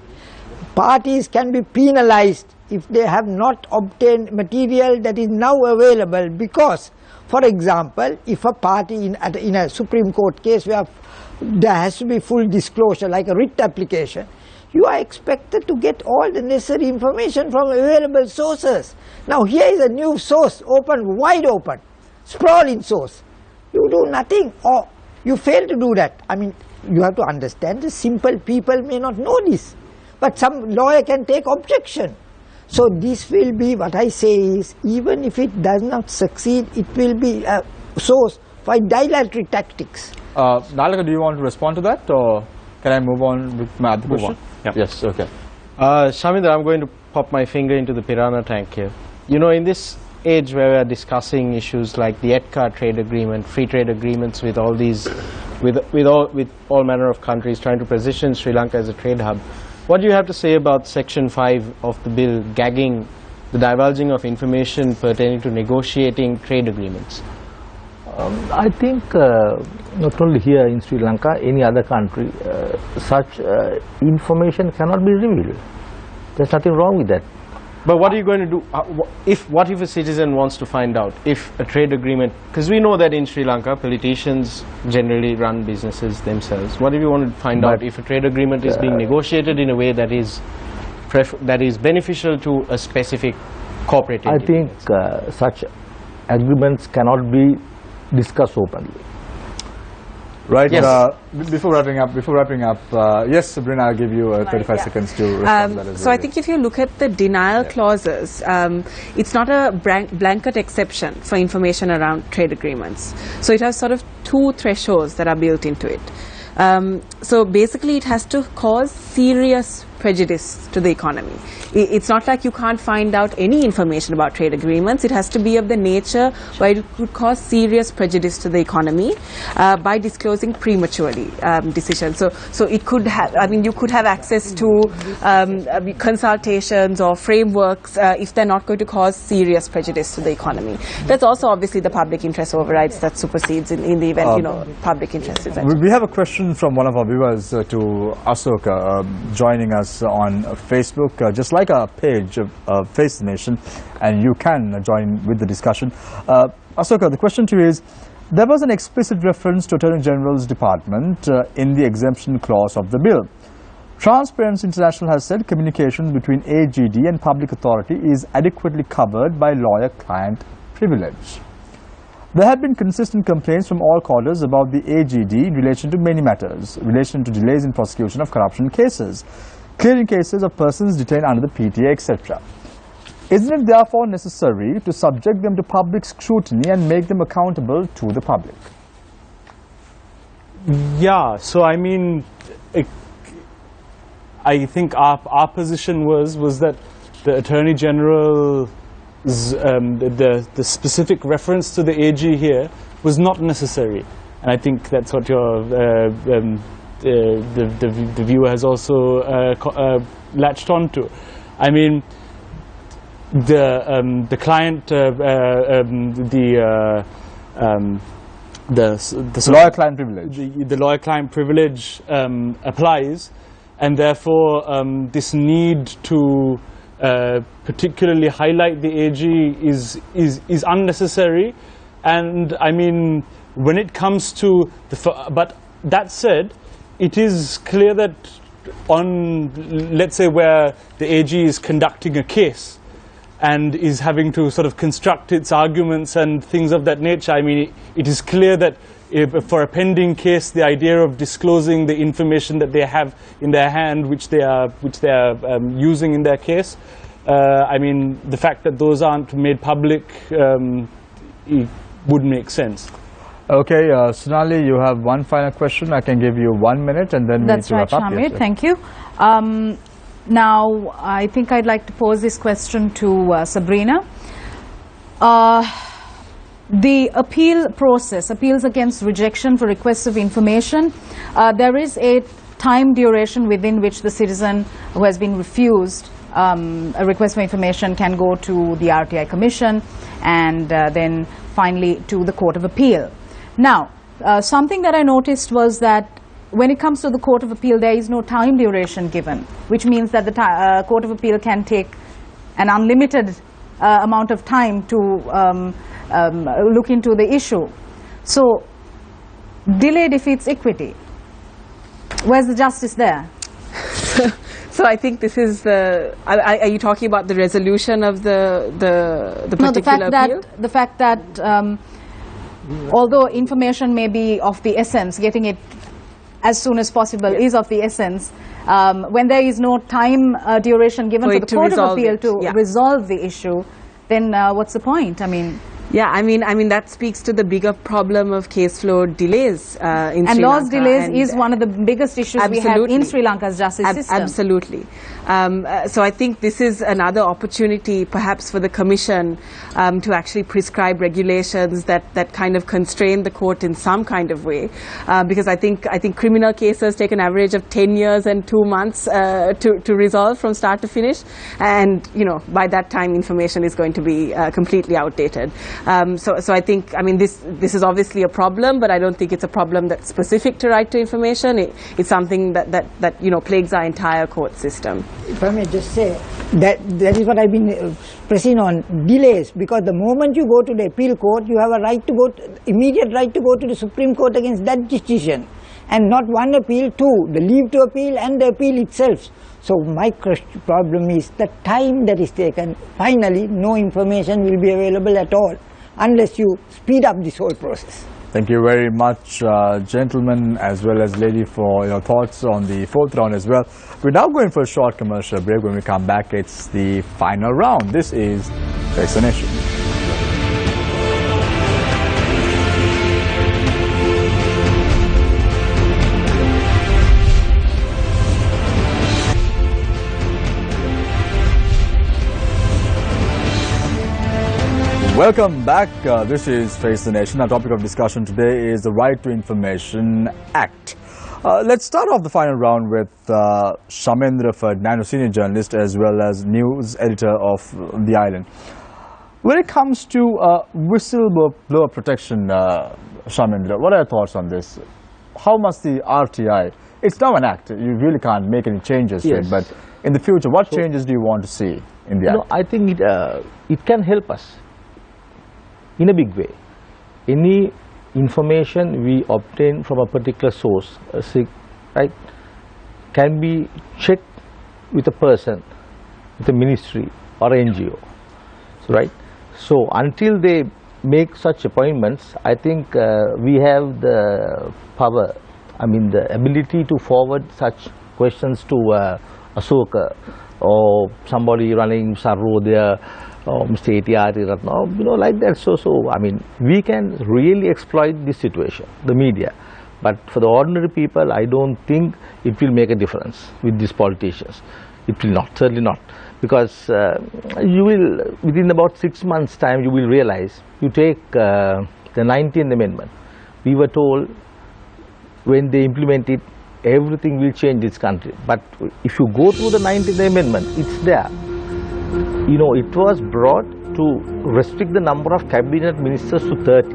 S4: parties can be penalized if they have not obtained material that is now available, because, for example, if a party in a Supreme Court case where there has to be full disclosure, like a writ application, you are expected to get all the necessary information from available sources. Now here is a new source, wide open, sprawling source. You do nothing, or you fail to do that. I mean, you have to understand the simple people may not know this, but some lawyer can take objection. So this will be, what I say is, even if it does not succeed, it will be a source for dilatory tactics.
S1: Nalaka, do you want to respond to that, or can I move on with my other question?
S2: Yep.
S1: Yes, okay.
S8: Shamindra, I'm going to pop my finger into the piranha tank here. You know, in this age where we are discussing issues like the ETCA trade agreement, free trade agreements with all these, with all manner of countries trying to position Sri Lanka as a trade hub, what do you have to say about Section 5 of the bill gagging the divulging of information pertaining to negotiating trade agreements?
S5: I think not only here in Sri Lanka, any other country, such information cannot be revealed. There's nothing wrong with that.
S8: But what are you going to do? What if a citizen wants to find out if a trade agreement, because we know that in Sri Lanka politicians generally run businesses themselves. What if you want to find out if a trade agreement is being negotiated in a way that is beneficial to a specific corporate entity?
S5: I think such agreements cannot be discussed openly.
S1: Right.
S8: Yes.
S1: Before wrapping up, yes, Sabrina, I'll give you 35 seconds to respond to that as
S3: so
S1: well.
S3: I think if you look at the denial clauses, it's not a blanket exception for information around trade agreements. So it has sort of two thresholds that are built into it. So basically it has to cause serious prejudice to the economy. It's not like you can't find out any information about trade agreements. It has to be of the nature where it could cause serious prejudice to the economy by disclosing prematurely decisions. So it could have, I mean, you could have access to consultations or frameworks if they're not going to cause serious prejudice to the economy. That's also obviously the public interest overrides that supersedes in the event, you know, public interest is at
S1: We have a question from one of our viewers to Asoka, joining us on Facebook, just like our page of Face the Nation, and you can join with the discussion. Asoka, the question to you is, there was an explicit reference to Attorney General's Department in the exemption clause of the bill. Transparency International has said communication between AGD and public authority is adequately covered by lawyer-client privilege. There have been consistent complaints from all quarters about the AGD in relation to many matters, in relation to delays in prosecution of corruption cases, clearing cases of persons detained under the PTA, etc. Isn't it therefore necessary to subject them to public scrutiny and make them accountable to the public?
S6: Yeah, so I mean, I think our position was that the Attorney General, the specific reference to the AG here was not necessary, and I think that's what your the viewer has also latched onto. I mean, the client, the
S1: lawyer-client privilege.
S6: The lawyer-client privilege applies, and therefore this need to particularly highlight the AG is unnecessary. And I mean, when it comes to but that said, it is clear that on, let's say, where the AG is conducting a case and is having to sort of construct its arguments and things of that nature, I mean, it is clear that for a pending case, the idea of disclosing the information that they have in their hand, which they are using in their case, I mean, the fact that those aren't made public, it would make sense.
S1: Okay, Sonali, you have one final question. I can give you 1 minute, and then
S7: That's
S1: we need to
S7: right,
S1: wrap up.
S7: Shamir.
S1: Yes,
S7: Thank you. Now, I think I'd like to pose this question to Sabrina. The appeal process, appeals against rejection for requests of information, there is a time duration within which the citizen who has been refused a request for information can go to the RTI Commission and then finally to the Court of Appeal. Now, something that I noticed was that when it comes to the Court of Appeal, there is no time duration given, which means that the Court of Appeal can take an unlimited amount of time to look into the issue. So delay defeats equity. Where's the justice there?
S3: So I think this is the. Are you talking about the resolution of the particular appeal?
S7: The fact that although information may be of the essence, getting it as soon as possible is of the essence. When there is no time duration given for the Court of Appeal to resolve the issue, then what's the point? I mean.
S3: Yeah, I mean that speaks to the bigger problem of case flow delays in Sri Lanka.
S7: And laws delays is one of the biggest issues we have in Sri Lanka's justice system.
S3: Absolutely. So I think this is another opportunity perhaps for the Commission to actually prescribe regulations that kind of constrain the court in some kind of way. Because I think criminal cases take an average of 10 years and 2 months to resolve from start to finish. And, you know, by that time information is going to be completely outdated. So I think, I mean, this is obviously a problem, but I don't think it's a problem that's specific to right to information. It's something that you know, plagues our entire court system.
S4: If I may just say, that is what I've been pressing on, delays, because the moment you go to the appeal court, you have a right to go, immediate right to go to the Supreme Court against that decision. And not one appeal, two, the leave to appeal and the appeal itself. So my problem is the time that is taken. Finally, no information will be available at all unless you speed up this whole process.
S1: Thank you very much, gentlemen, as well as lady, for your thoughts on the fourth round as well. We're now going for a short commercial break. When we come back, it's the final round. This is Face the Nation. Welcome back. This is Face the Nation. Our topic of discussion today is the Right to Information Act. Let's start off the final round with Shamendra Ferdinand, senior journalist as well as news editor of The Island. When it comes to whistleblower protection, Shamendra, what are your thoughts on this? How must the RTI, it's now an act, you really can't make any changes to it, but in the future, what changes do you want to see in the act?
S5: No, I think it can help us in a big way. Any information we obtain from a particular source, right, can be checked with a person, with a ministry or an NGO, right? So until they make such appointments, I think we have the power, I mean the ability to forward such questions to Asoka or somebody running Sarvodaya, or Mr. A.T.R. Ratna, you know, like that. So I mean, we can really exploit this situation, the media. But for the ordinary people, I don't think it will make a difference with these politicians. It will not, certainly not. Because you will, within about 6 months' time, you will realize, you take the 19th Amendment. We were told when they implement it, everything will change this country. But if you go through the 19th Amendment, it's there. You know, it was brought to restrict the number of cabinet ministers to 30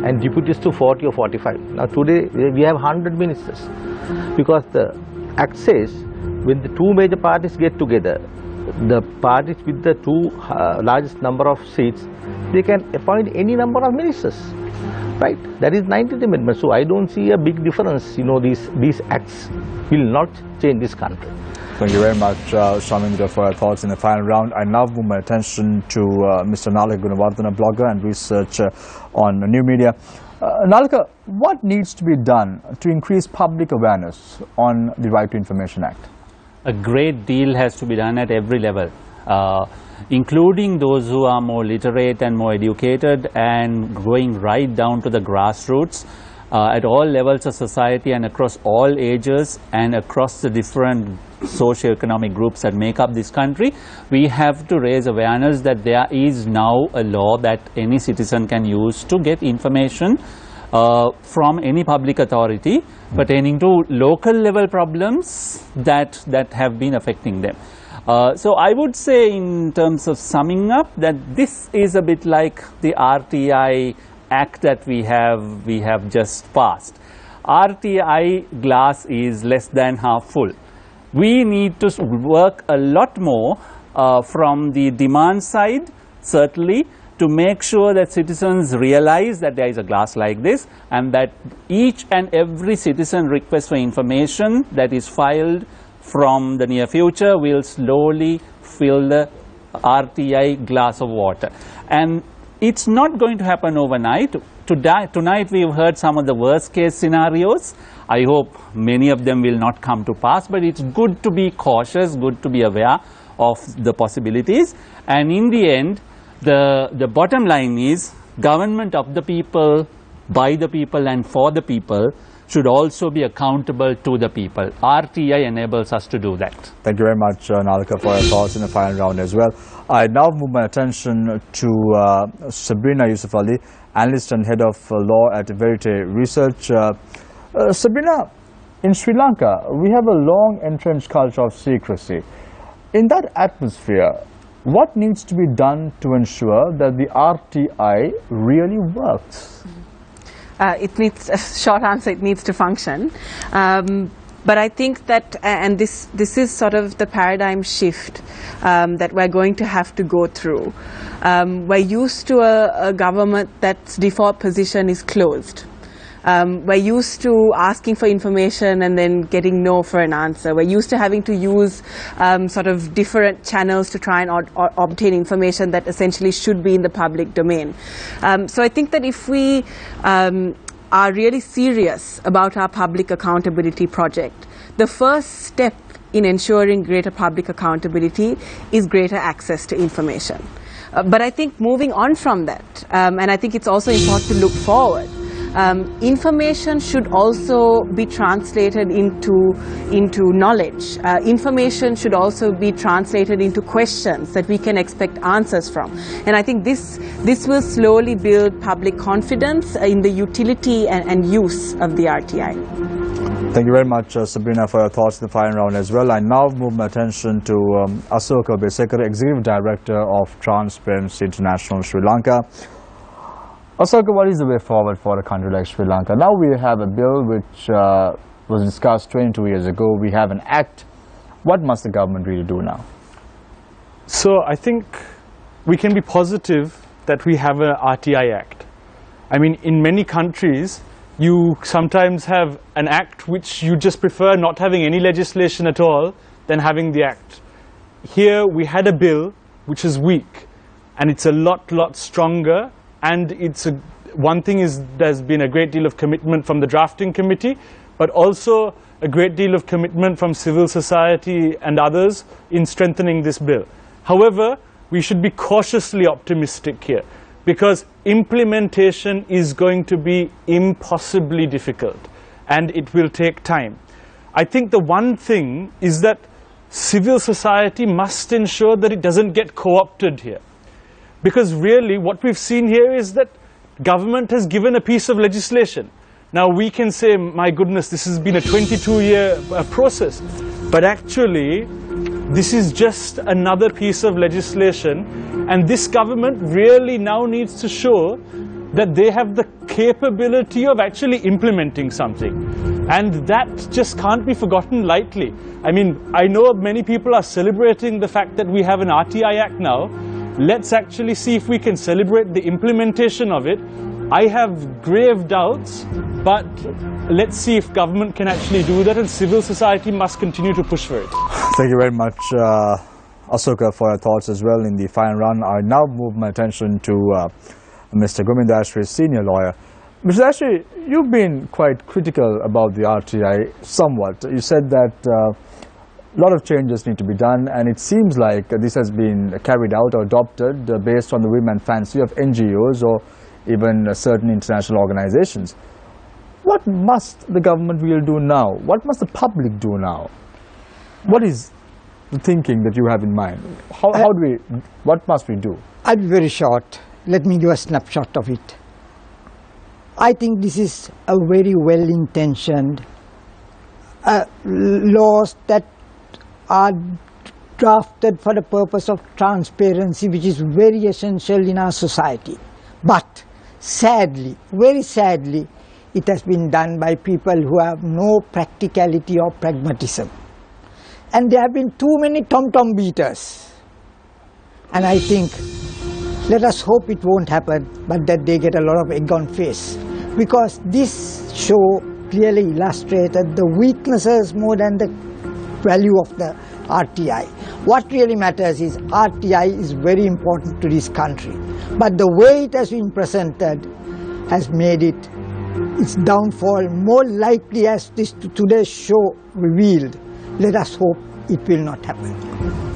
S5: and deputies to 40 or 45. Now today we have 100 ministers because the act says when the two major parties get together, the parties with the two largest number of seats, they can appoint any number of ministers, right? That is 19th Amendment. So I don't see a big difference. You know, these acts will not change this country.
S1: Thank you very much, Shamendra, for your thoughts in the final round. I now move my attention to Mr. Nalaka Gunawardana, blogger and researcher on new media. Nalaka, what needs to be done to increase public awareness on the Right to Information Act?
S2: A great deal has to be done at every level, including those who are more literate and more educated, and going right down to the grassroots. At all levels of society and across all ages and across the different socio-economic groups that make up this country, we have to raise awareness that there is now a law that any citizen can use to get information from any public authority pertaining to local level problems that have been affecting them. So I would say, in terms of summing up, that this is a bit like the RTI Act that we have just passed. RTI glass is less than half full. We need to work a lot more from the demand side, certainly, to make sure that citizens realize that there is a glass like this, and that each and every citizen request for information that is filed from the near future will slowly fill the RTI glass of water. And it's not going to happen overnight. Tonight we've heard some of the worst case scenarios. I hope many of them will not come to pass, but it's good to be cautious, good to be aware of the possibilities. And in the end, the bottom line is government of the people, by the people and for the people should also be accountable to the people. RTI enables us to do that.
S1: Thank you very much, Nalika, for your thoughts in the final round as well. I now move my attention to Sabrina Yusuf Ali, analyst and head of law at Verite Research. Sabrina, in Sri Lanka, we have a long entrenched culture of secrecy. In that atmosphere, what needs to be done to ensure that the RTI really works?
S3: It needs a short answer. It needs to function. But I think that, and this is sort of the paradigm shift that we're going to have to go through. We're used to a government that's default position is closed. We're used to asking for information and then getting no for an answer. We're used to having to use sort of different channels to try and obtain information that essentially should be in the public domain. So I think that if we are really serious about our public accountability project, the first step in ensuring greater public accountability is greater access to information. But I think moving on from that, and I think it's also important to look forward, information should also be translated into knowledge. Information should also be translated into questions that we can expect answers from. And I think this will slowly build public confidence in the utility and use of the RTI.
S1: Thank you very much, Sabrina, for your thoughts in the final round as well. I now move my attention to Asoka Besekar, Executive Director of Transparency International Sri Lanka. Asoka, what is the way forward for a country like Sri Lanka? Now we have a bill which was discussed 22 years ago. We have an act. What must the government really do now?
S6: So I think we can be positive that we have an RTI Act. I mean, in many countries, you sometimes have an act which you just prefer not having any legislation at all than having the act. Here we had a bill which is weak, and it's a lot stronger. And one thing is there's been a great deal of commitment from the drafting committee, but also a great deal of commitment from civil society and others in strengthening this bill. However, we should be cautiously optimistic here, because implementation is going to be impossibly difficult, and it will take time. I think the one thing is that civil society must ensure that it doesn't get co-opted here. Because really what we've seen here is that government has given a piece of legislation. Now we can say, my goodness, this has been a 22-year process. But actually, this is just another piece of legislation. And this government really now needs to show that they have the capability of actually implementing something. And that just can't be forgotten lightly. I mean, I know many people are celebrating the fact that we have an RTI Act now. Let's actually see if we can celebrate the implementation of it. I have grave doubts, but let's see if government can actually do that, and civil society must continue to push for it.
S1: Thank you very much, Asoka, for your thoughts as well in the final run. I now move my attention to Mr. Gomindashri, senior lawyer. Mr. Dashri, you've been quite critical about the RTI somewhat. You said that a lot of changes need to be done, and it seems like this has been carried out or adopted based on the whim and fancy of NGOs or even certain international organizations. What must the government really do now? What must the public do now? What is the thinking that you have in mind? What must we do?
S4: I'll be very short. Let me give a snapshot of it. I think this is a very well-intentioned laws that are drafted for the purpose of transparency, which is very essential in our society. But sadly, very sadly, it has been done by people who have no practicality or pragmatism. And there have been too many tom-tom beaters. And I think, let us hope it won't happen, but that they get a lot of egg on face. Because this show clearly illustrated the weaknesses more than the value of the RTI. What really matters is RTI is very important to this country. But the way it has been presented has made its downfall more likely, as today's show revealed. Let us hope it will not happen.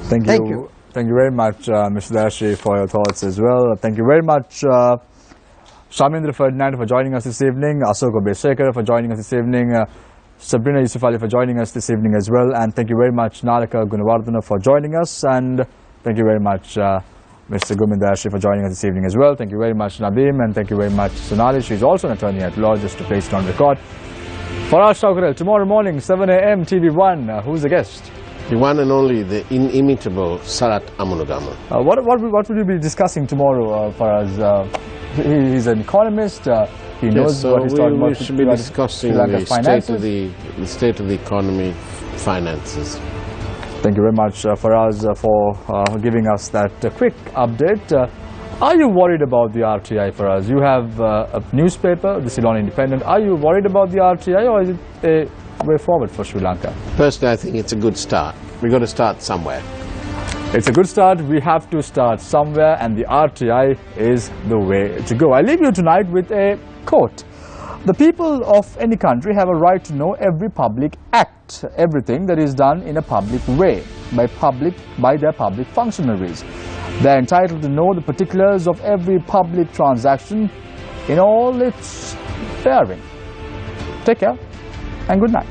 S1: Thank you. Thank you very much, Mr. Dashri, for your thoughts as well. Thank you very much, Shamindra Ferdinand, for joining us this evening, Asoko Besekar for joining us this evening, Sabrina Yusuf Ali for joining us this evening as well, and thank you very much, Nalika Gunawardana, for joining us, and thank you very much, Mr. Gomin Dashri, for joining us this evening as well. Thank you very much, Nadeem, and thank you very much, Sonali. She's also an attorney at law, just to place it on record. Faraj Taukarel, tomorrow morning, 7 a.m. TV1. Who's the guest?
S9: The one and only, the inimitable Sarat Amunugama.
S1: What will you be discussing tomorrow, Faraj? He's an economist. He knows what he's talking about.
S9: We should be discussing the state of the economy, finances.
S1: Thank you very much, Faraz, for giving us that quick update. Are you worried about the RTI, Faraz? You have a newspaper, the Ceylon Independent. Are you worried about the RTI, or is it a way forward for Sri Lanka?
S9: Personally, I think it's a good start. We've got to start somewhere.
S1: It's a good start. We have to start somewhere, and the RTI is the way to go. I leave you tonight with a quote. The people of any country have a right to know every public act, everything that is done in a public way, by their public functionaries. They are entitled to know the particulars of every public transaction in all its bearing. Take care and good night.